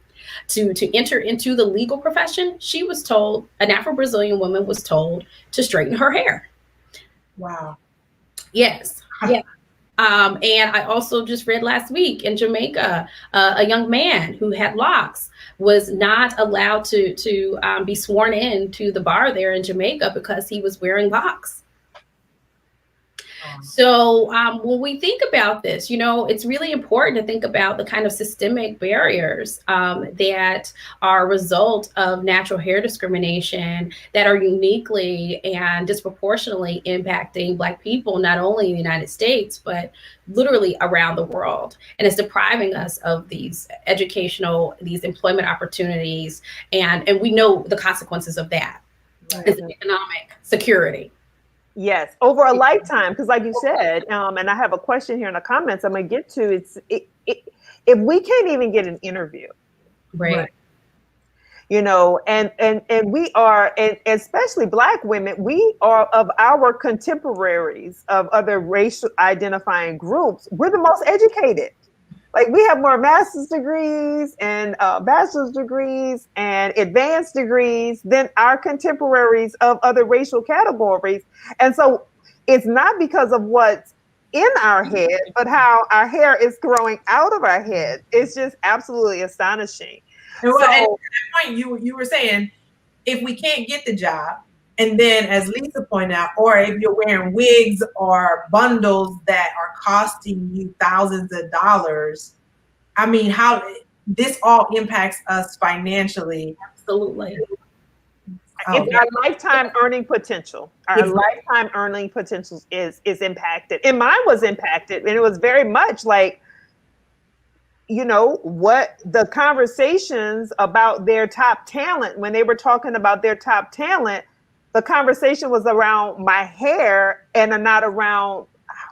to enter into the legal profession, she was told, an Afro-Brazilian woman was told to straighten her hair. Wow. Yes. Yeah. And I also just read last week in Jamaica, a young man who had locks was not allowed to be sworn in to the bar there in Jamaica because he was wearing locks. So when we think about this, it's really important to think about the kind of systemic barriers that are a result of natural hair discrimination that are uniquely and disproportionately impacting Black people, not only in the United States, but literally around the world. And it's depriving us of these employment opportunities. And we know the consequences of that. Right. Is economic security. Yes, over a lifetime, because like you said, and I have a question here in the comments I'm going to get to, if we can't even get an interview, right? And we are, and especially Black women, we are, of our contemporaries of other racial identifying groups, we're the most educated. Like, we have more master's degrees and bachelor's degrees and advanced degrees than our contemporaries of other racial categories. And so it's not because of what's in our head, but how our hair is growing out of our head. It's just absolutely astonishing. And at that point, you were saying, if we can't get the job, and then as Lisa pointed out, or if you're wearing wigs or bundles that are costing you thousands of dollars, I mean, how this all impacts us financially. Absolutely. It's our lifetime earning potential. Our lifetime earning potential is impacted. And mine was impacted. And it was very much like, what the conversations about their top talent, when they were talking about their top talent, the conversation was around my hair and not around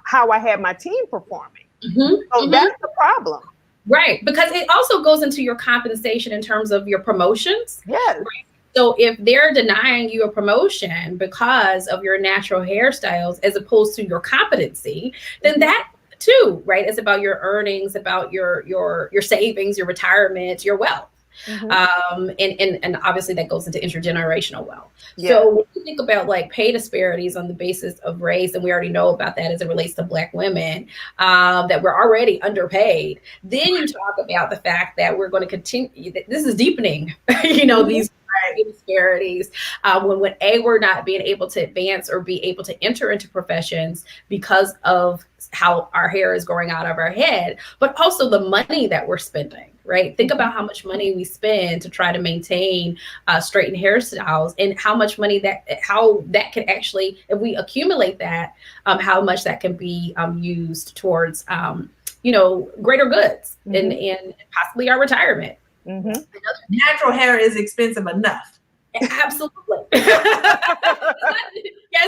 how I had my team performing. So that's the problem. Right. Because it also goes into your compensation in terms of your promotions. Yes. Right? So if they're denying you a promotion because of your natural hairstyles as opposed to your competency, then that too, right, is about your earnings, about your savings, your retirement, your wealth. And obviously that goes into intergenerational wealth. Yeah. So when you think about like pay disparities on the basis of race, and we already know about that as it relates to Black women, that we're already underpaid. Then you talk about the fact that we're going to continue. This is deepening, these disparities when we're not being able to advance or be able to enter into professions because of how our hair is growing out of our head, but also the money that we're spending, right? Think about how much money we spend to try to maintain straightened hairstyles, and how much money how that can actually, if we accumulate that, how much that can be used towards, greater goods and possibly our retirement. Natural hair is expensive enough. Absolutely. It's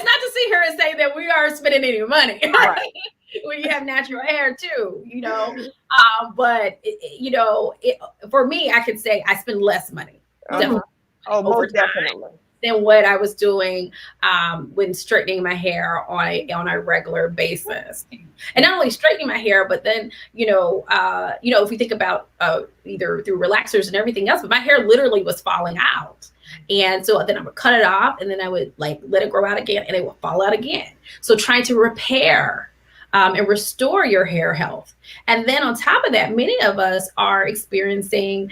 not to sit here and say that we aren't spending any money. Right. When you have natural hair too, but for me, I could say I spend less money. Most definitely. than what I was doing when straightening my hair on a regular basis. And not only straightening my hair, but then, if you think about either through relaxers and everything else, but my hair literally was falling out. And so then I would cut it off, and then I would like let it grow out again, and it would fall out again. So trying to repair and restore your hair health. And then on top of that, many of us are experiencing,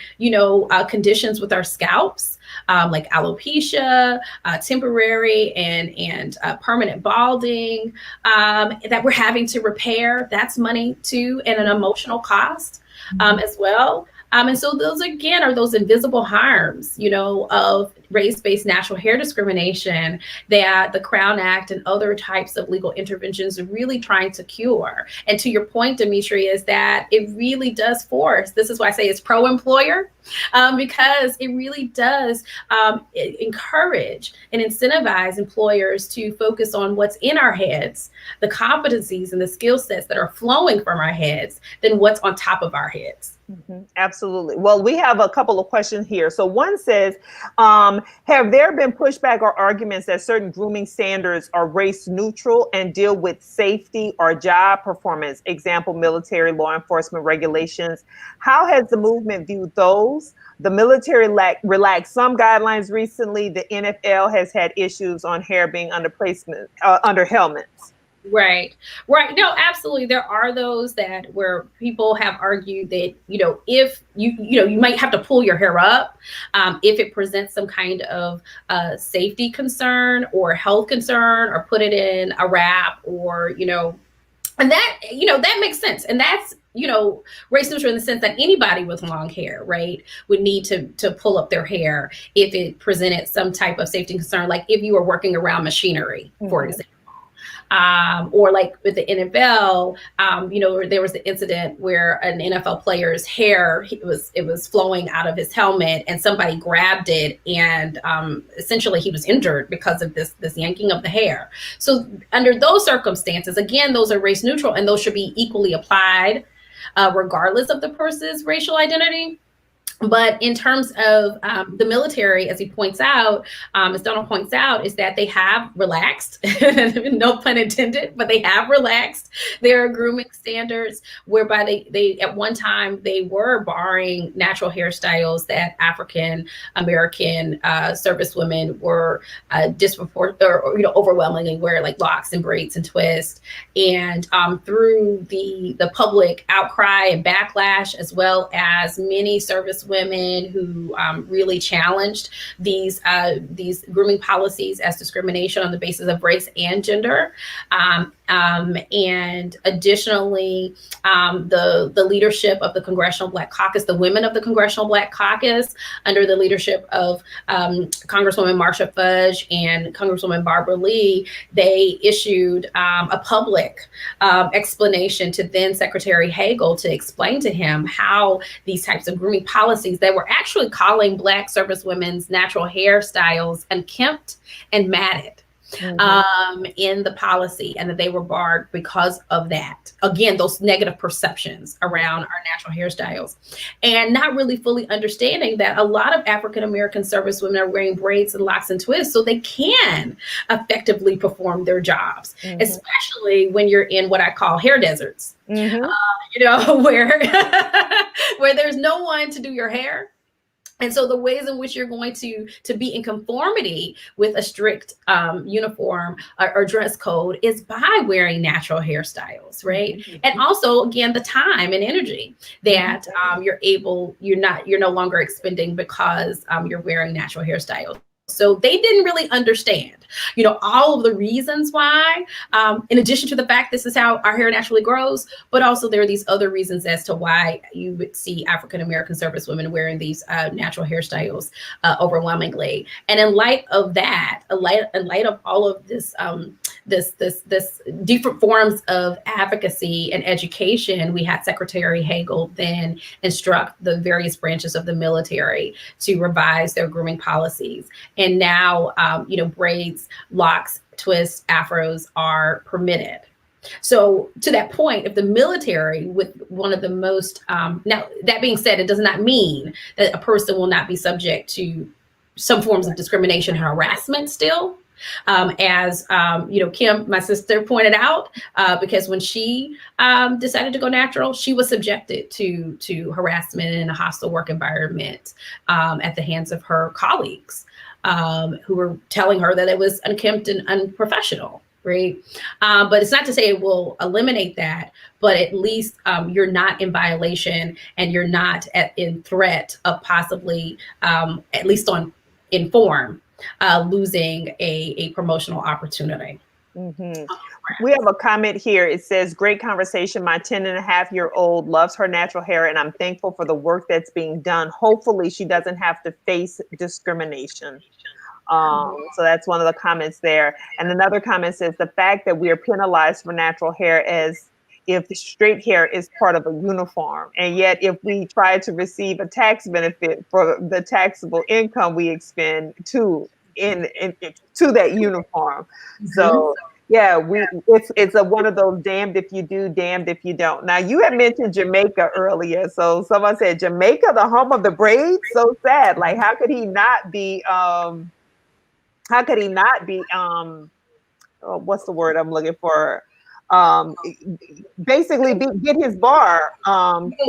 conditions with our scalps, like alopecia, temporary and permanent balding, that we're having to repair. That's money too, and an emotional cost as well. And so those, again, are those invisible harms, of race-based natural hair discrimination that the C.R.O.W.N. Act and other types of legal interventions are really trying to cure. And to your point, Dimitri, is that it really does force, this is why I say it's pro-employer, because it really does encourage and incentivize employers to focus on what's in our heads, the competencies and the skill sets that are flowing from our heads, than what's on top of our heads. Mm-hmm. Absolutely. Well, we have a couple of questions here. So one says, have there been pushback or arguments that certain grooming standards are race neutral and deal with safety or job performance? Example, military law enforcement regulations. How has the movement viewed those? The military relaxed some guidelines recently. The NFL has had issues on hair being under placement, under helmets. Right. No, absolutely. There are those that where people have argued that, if you might have to pull your hair up if it presents some kind of safety concern or health concern, or put it in a wrap, or, and that, that makes sense. And that's, race neutral in the sense that anybody with long hair, right, would need to pull up their hair if it presented some type of safety concern, like if you were working around machinery, for example. Or like with the NFL, there was the incident where an NFL player's hair, it was flowing out of his helmet, and somebody grabbed it, and essentially he was injured because of this yanking of the hair. So under those circumstances, again, those are race neutral, and those should be equally applied regardless of the person's racial identity. But in terms of the military, as he points out, as Donald points out, is that they have relaxed, no pun intended, but they have relaxed their grooming standards, whereby they at one time they were barring natural hairstyles that African American servicewomen were overwhelmingly wear, like locks and braids and twists. And through the public outcry and backlash, as well as many service women who really challenged these grooming policies as discrimination on the basis of race and gender. And additionally, the leadership of the Congressional Black Caucus, the women of the Congressional Black Caucus, under the leadership of Congresswoman Marsha Fudge and Congresswoman Barbara Lee, they issued a public explanation to then Secretary Hagel to explain to him how these types of grooming policies that were actually calling Black servicewomen's natural hairstyles unkempt and matted. In the policy, and that they were barred because of that. Again, those negative perceptions around our natural hairstyles, and not really fully understanding that a lot of African American servicewomen are wearing braids and locks and twists so they can effectively perform their jobs, especially when you're in what I call hair deserts, where where there's no one to do your hair. And so the ways in which you're going to be in conformity with a strict uniform or dress code is by wearing natural hairstyles, right? And also, again, the time and energy that you're no longer expending because you're wearing natural hairstyles. So they didn't really understand, all of the reasons why, in addition to the fact this is how our hair naturally grows, but also there are these other reasons as to why you would see African-American servicewomen wearing these natural hairstyles overwhelmingly. And in light of that, in light of all of this, this different forms of advocacy and education, we had Secretary Hagel then instruct the various branches of the military to revise their grooming policies. And now, braids, locks, twists, afros are permitted. So to that point, if the military, with one of the most, now that being said, it does not mean that a person will not be subject to some forms of discrimination and harassment still. As Kim, my sister, pointed out, because when she decided to go natural, she was subjected to harassment in a hostile work environment at the hands of her colleagues, who were telling her that it was unkempt and unprofessional. Right. But it's not to say it will eliminate that, but at least you're not in violation, and you're not in threat of possibly, at least in form, losing a promotional opportunity. Mm-hmm. We have a comment here. It says, great conversation. My 10-and-a-half-year-old loves her natural hair, and I'm thankful for the work that's being done. Hopefully she doesn't have to face discrimination. So that's one of the comments there. And another comment says, the fact that we are penalized for natural hair as if straight hair is part of a uniform. And yet if we try to receive a tax benefit for the taxable income we expend to that uniform. Mm-hmm. So yeah, it's one of those damned if you do, damned if you don't. Now you had mentioned Jamaica earlier. So someone said, Jamaica, the home of the braids? So sad. Like, how could he not be, what's the word I'm looking for? Basically get his bar.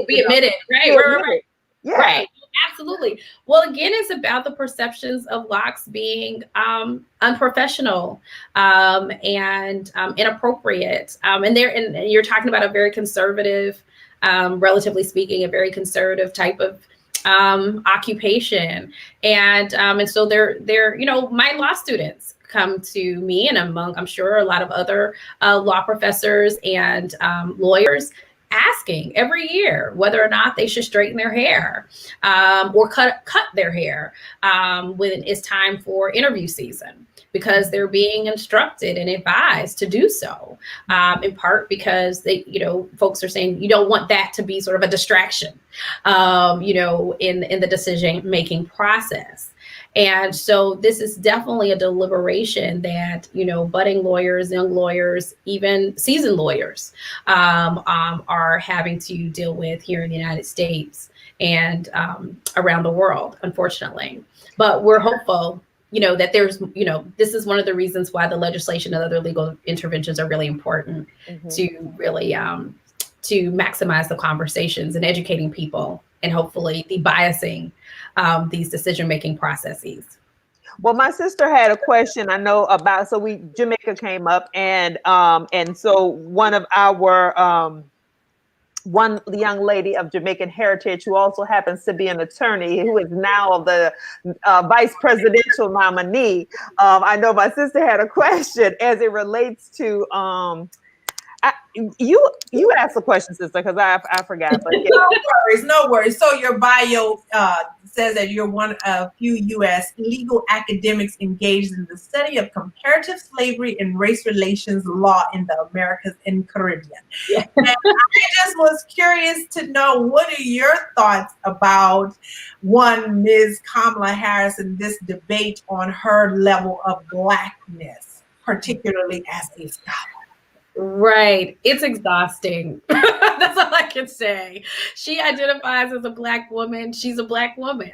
Be admitted, right? Right. Yeah. Right. Absolutely. Well, again, it's about the perceptions of locks being unprofessional and inappropriate. And you're talking about a very conservative, relatively speaking, a very conservative type of occupation. And so they're my law students come to me, and among, I'm sure, a lot of other law professors and lawyers, asking every year whether or not they should straighten their hair or cut their hair when it's time for interview season, because they're being instructed and advised to do so, in part because folks are saying you don't want that to be sort of a distraction, in the decision-making process. And so this is definitely a deliberation that, budding lawyers, young lawyers, even seasoned lawyers are having to deal with here in the United States and around the world, unfortunately. But we're hopeful, that there's, this is one of the reasons why the legislation and other legal interventions are really important, mm-hmm. to really to maximize the conversations and educating people, and hopefully de-biasing these decision-making processes. Well, my sister had a question I know about, Jamaica came up, and so one of our, one young lady of Jamaican heritage who also happens to be an attorney, who is now the vice presidential nominee. I know my sister had a question as it relates to, you asked the question, sister, because I forgot. But yeah. No worries. So your bio says that you're one of few U.S. legal academics engaged in the study of comparative slavery and race relations law in the Americas and Caribbean. Yeah. And I just was curious to know, what are your thoughts about Ms. Kamala Harris and this debate on her level of Blackness, particularly as a scholar? Right. It's exhausting. That's all I can say. She identifies as a Black woman. She's a Black woman.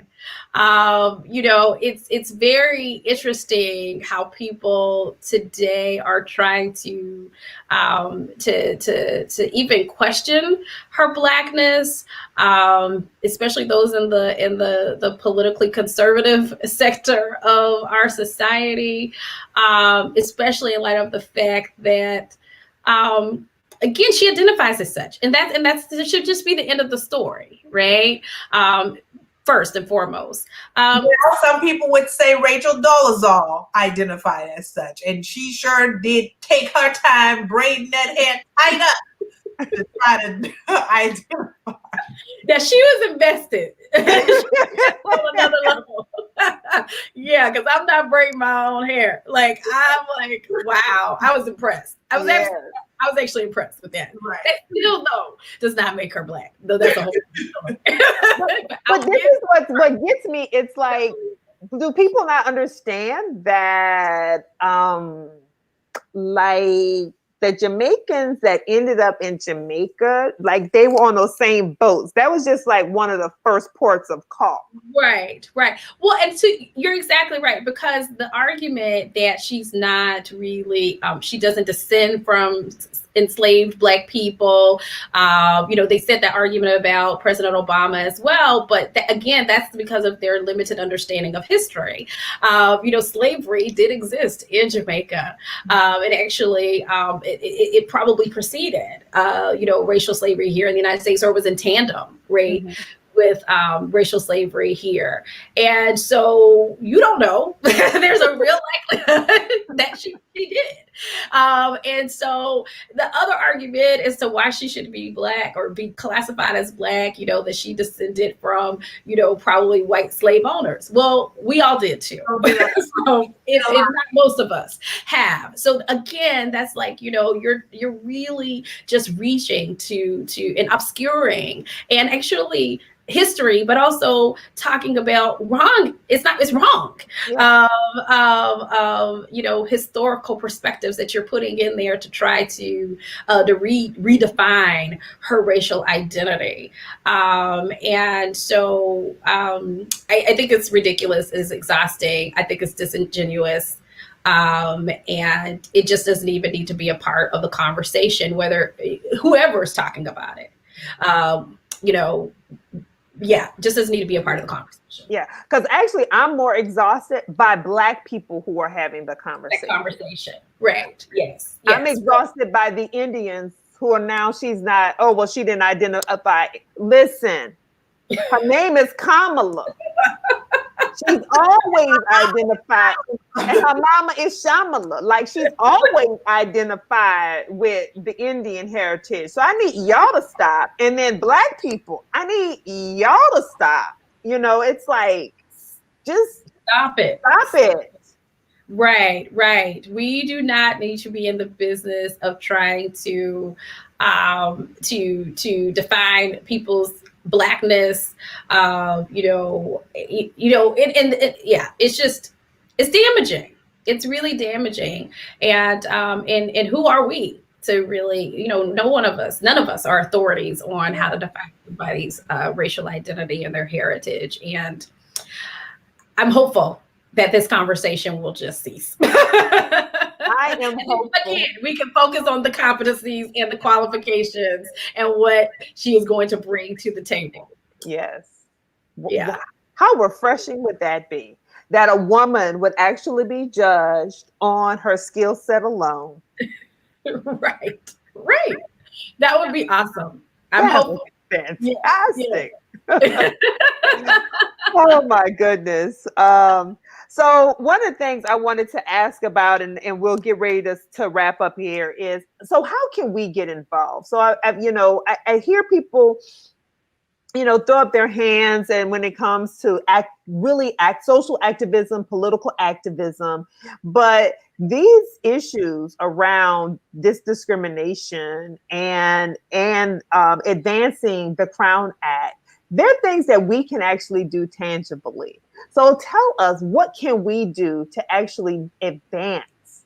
It's very interesting how people today are trying to even question her Blackness, especially those in the politically conservative sector of our society, especially in light of the fact that again, she identifies as such, and that should just be the end of the story, right? First and foremost. Some people would say Rachel Dolezal identified as such, and she sure did take her time braiding that hair tight up to try to identify. Yeah, she was invested on another level. Yeah, because I'm not braiding my own hair. Like, I'm like, wow, I was impressed. I was actually impressed with that. Right. That still, though, does not make her Black. Though that's a whole story. But this is what gets me. It's like, do people not understand that, like, the Jamaicans that ended up in Jamaica, like they were on those same boats. That was just like one of the first ports of call. Right. Well, and you're exactly right, because the argument that she's not really, she doesn't descend from enslaved Black people. They said that argument about President Obama as well, but again, that's because of their limited understanding of history. Slavery did exist in Jamaica, and actually, it probably preceded, racial slavery here in the United States, or was in tandem, right? Mm-hmm. With racial slavery here. And so you don't know. There's a real likelihood that she did. And so the other argument as to why she should be Black or be classified as Black, that she descended from, probably white slave owners. Well, we all did too. So if not most of us have. So again, that's like, you're really just reaching to and obscuring and actually history, but also talking about wrong. It's wrong. Yeah. Historical perspectives that you're putting in there to try to redefine her racial identity. And so I think it's ridiculous, it's exhausting. I think it's disingenuous. And it just doesn't even need to be a part of the conversation, whether whoever is talking about it. Just doesn't need to be a part of the conversation. Yeah, because actually I'm more exhausted by Black people who are having the conversation. Right, yes. I'm exhausted by the Indians who are now, she didn't identify. Listen, her name is Kamala. She's always identified, and her mama is Shamala. Like, she's always identified with the Indian heritage. So I need y'all to stop. And then Black people, I need y'all to stop. It's like, just stop it. Stop it. Right. We do not need to be in the business of trying to define people's Blackness, it's damaging. It's really damaging. And who are we to really, none of us are authorities on how to define everybody's racial identity and their heritage. And I'm hopeful that this conversation will just cease. I am hopeful. Again, we can focus on the competencies and the qualifications and what she is going to bring to the table. Yes. Yeah. How refreshing would that be? That a woman would actually be judged on her skill set alone. Right. That would be awesome. I'm hopeful. Fantastic. Yeah. Oh my goodness. So one of the things I wanted to ask about, and we'll get ready to wrap up here, is, so how can we get involved? So I hear people, throw up their hands, and when it comes to social activism, political activism, but these issues around this discrimination and advancing the Crown Act, they're things that we can actually do tangibly. So tell us, what can we do to actually advance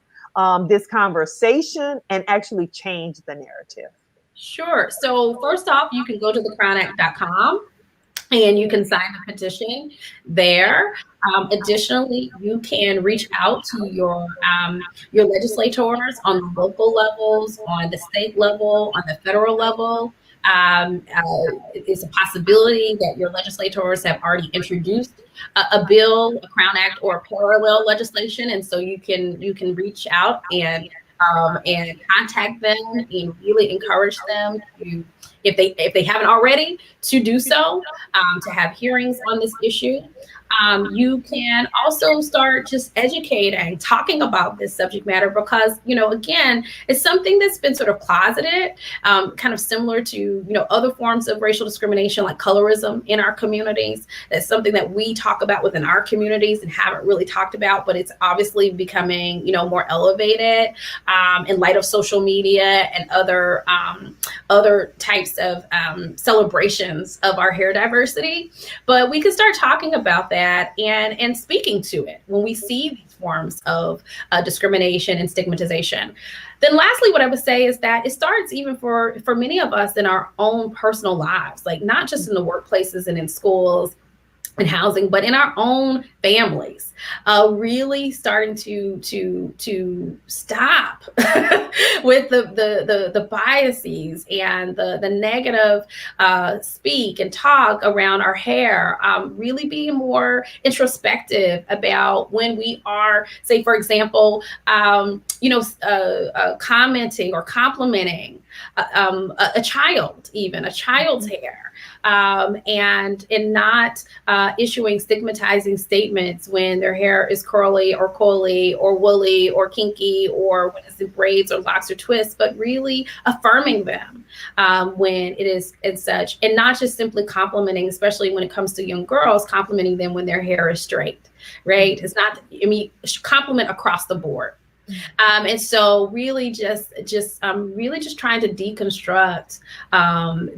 this conversation and actually change the narrative? Sure. So first off, you can go to thecrownact.com and you can sign the petition there. Additionally, you can reach out to your legislators on the local levels, on the state level, on the federal level. It's a possibility that your legislators have already introduced a bill, a Crown Act, or parallel legislation, and so you can reach out and contact them and really encourage them to, if they haven't already, to do so, to have hearings on this issue. You can also start just educating, talking about this subject matter, because, again, it's something that's been sort of closeted, kind of similar to, other forms of racial discrimination like colorism in our communities. That's something that we talk about within our communities and haven't really talked about, but it's obviously becoming, more elevated in light of social media and other types of celebrations of our hair diversity. But we can start talking about that that and speaking to it when we see these forms of discrimination and stigmatization. Then lastly, what I would say is that it starts even for many of us in our own personal lives, like not just in the workplaces and in schools and housing, but in our own families, really starting to stop with the biases and the negative speak and talk around our hair. Really being more introspective about when we are, say, for example, commenting or complimenting a child, even a child's hair, and not issuing stigmatizing statements when their hair is curly or coily or woolly or kinky or when it's in braids or locks or twists, but really affirming them when it is such, and not just simply complimenting, especially when it comes to young girls, complimenting them when their hair is straight, right? It's not, I mean, compliment across the board. And so really just trying to deconstruct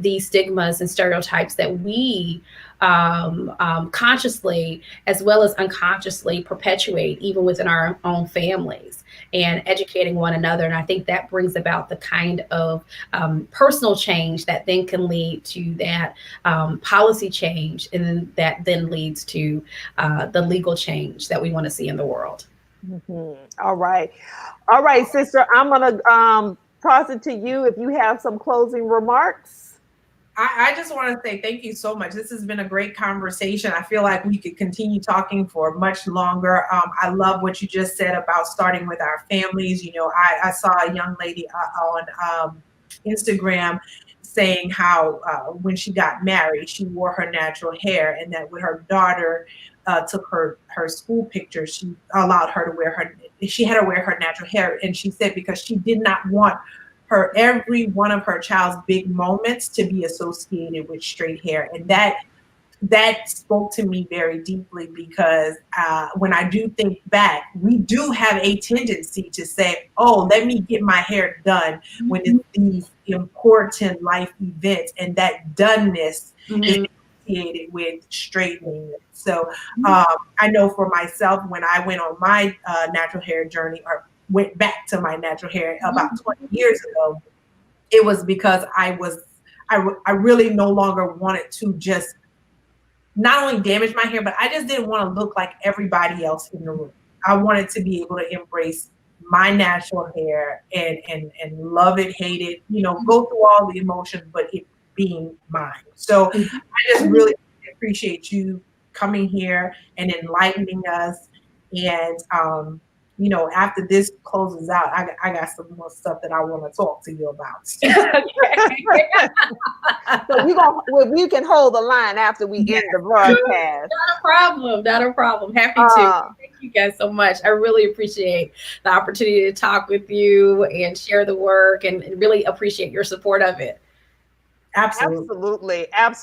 these stigmas and stereotypes that we consciously as well as unconsciously perpetuate even within our own families, and educating one another. And I think that brings about the kind of personal change that then can lead to that policy change, and that then leads to the legal change that we want to see in the world. All right, sister, I'm gonna toss it to you if you have some closing remarks. I just want to say thank you so much. This has been a great conversation. I feel like we could continue talking for much longer. I love what you just said about starting with our families. You know, I saw a young lady on Instagram saying how when she got married, she wore her natural hair, and that when her daughter took her school pictures, she allowed her to wear her natural hair. And she said because she did not want every one of her child's big moments to be associated with straight hair. And that spoke to me very deeply, because when I do think back, we do have a tendency to say, oh, let me get my hair done when it's these important life events, and that doneness is associated with straightening. So I know for myself, when I went on my natural hair journey, or went back to my natural hair about 20 years ago, it was because I really no longer wanted to just not only damage my hair, but I just didn't want to look like everybody else in the room. I wanted to be able to embrace my natural hair and love it, hate it, go through all the emotions, but it being mine. So I just really appreciate you coming here and enlightening us. And after this closes out, I got some more stuff that I want to talk to you about. So we can hold the line after we end the broadcast. Not a problem. Happy to. Thank you guys so much. I really appreciate the opportunity to talk with you and share the work, and really appreciate your support of it. Absolutely. And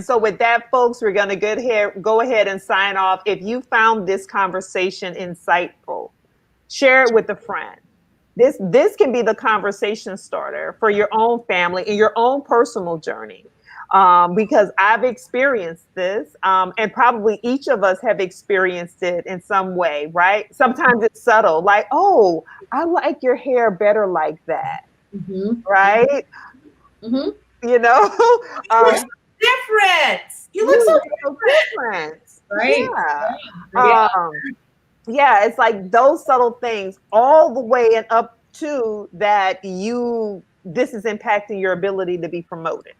so with that, folks, we're going to go ahead and sign off. If you found this conversation insightful, share it with a friend. This can be the conversation starter for your own family and your own personal journey. Because I've experienced this, and probably each of us have experienced it in some way, right? Sometimes it's subtle, like, oh, I like your hair better like that, right? You look different. You look so different, right? Yeah, it's like those subtle things all the way and up to that this is impacting your ability to be promoted,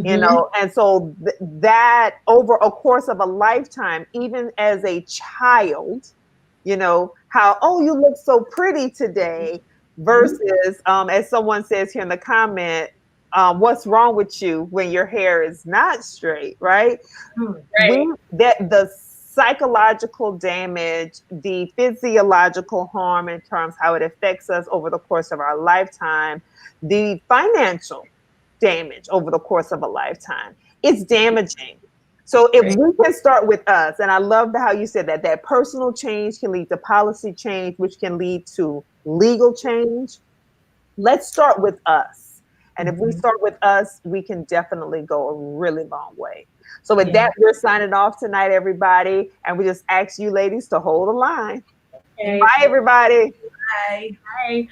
and so that over a course of a lifetime, even as a child, how, oh, you look so pretty today, versus as someone says here in the comment, what's wrong with you when your hair is not straight, right? The psychological damage, the physiological harm in terms how it affects us over the course of our lifetime, the financial damage over the course of a lifetime, it's damaging. So if we can start with us, and I love how you said that personal change can lead to policy change, which can lead to legal change. Let's start with us. And if we start with us, we can definitely go a really long way. So with Yeah. that, we're signing off tonight, everybody. And we just ask you ladies to hold the line. Okay. Bye, everybody. Bye. Bye.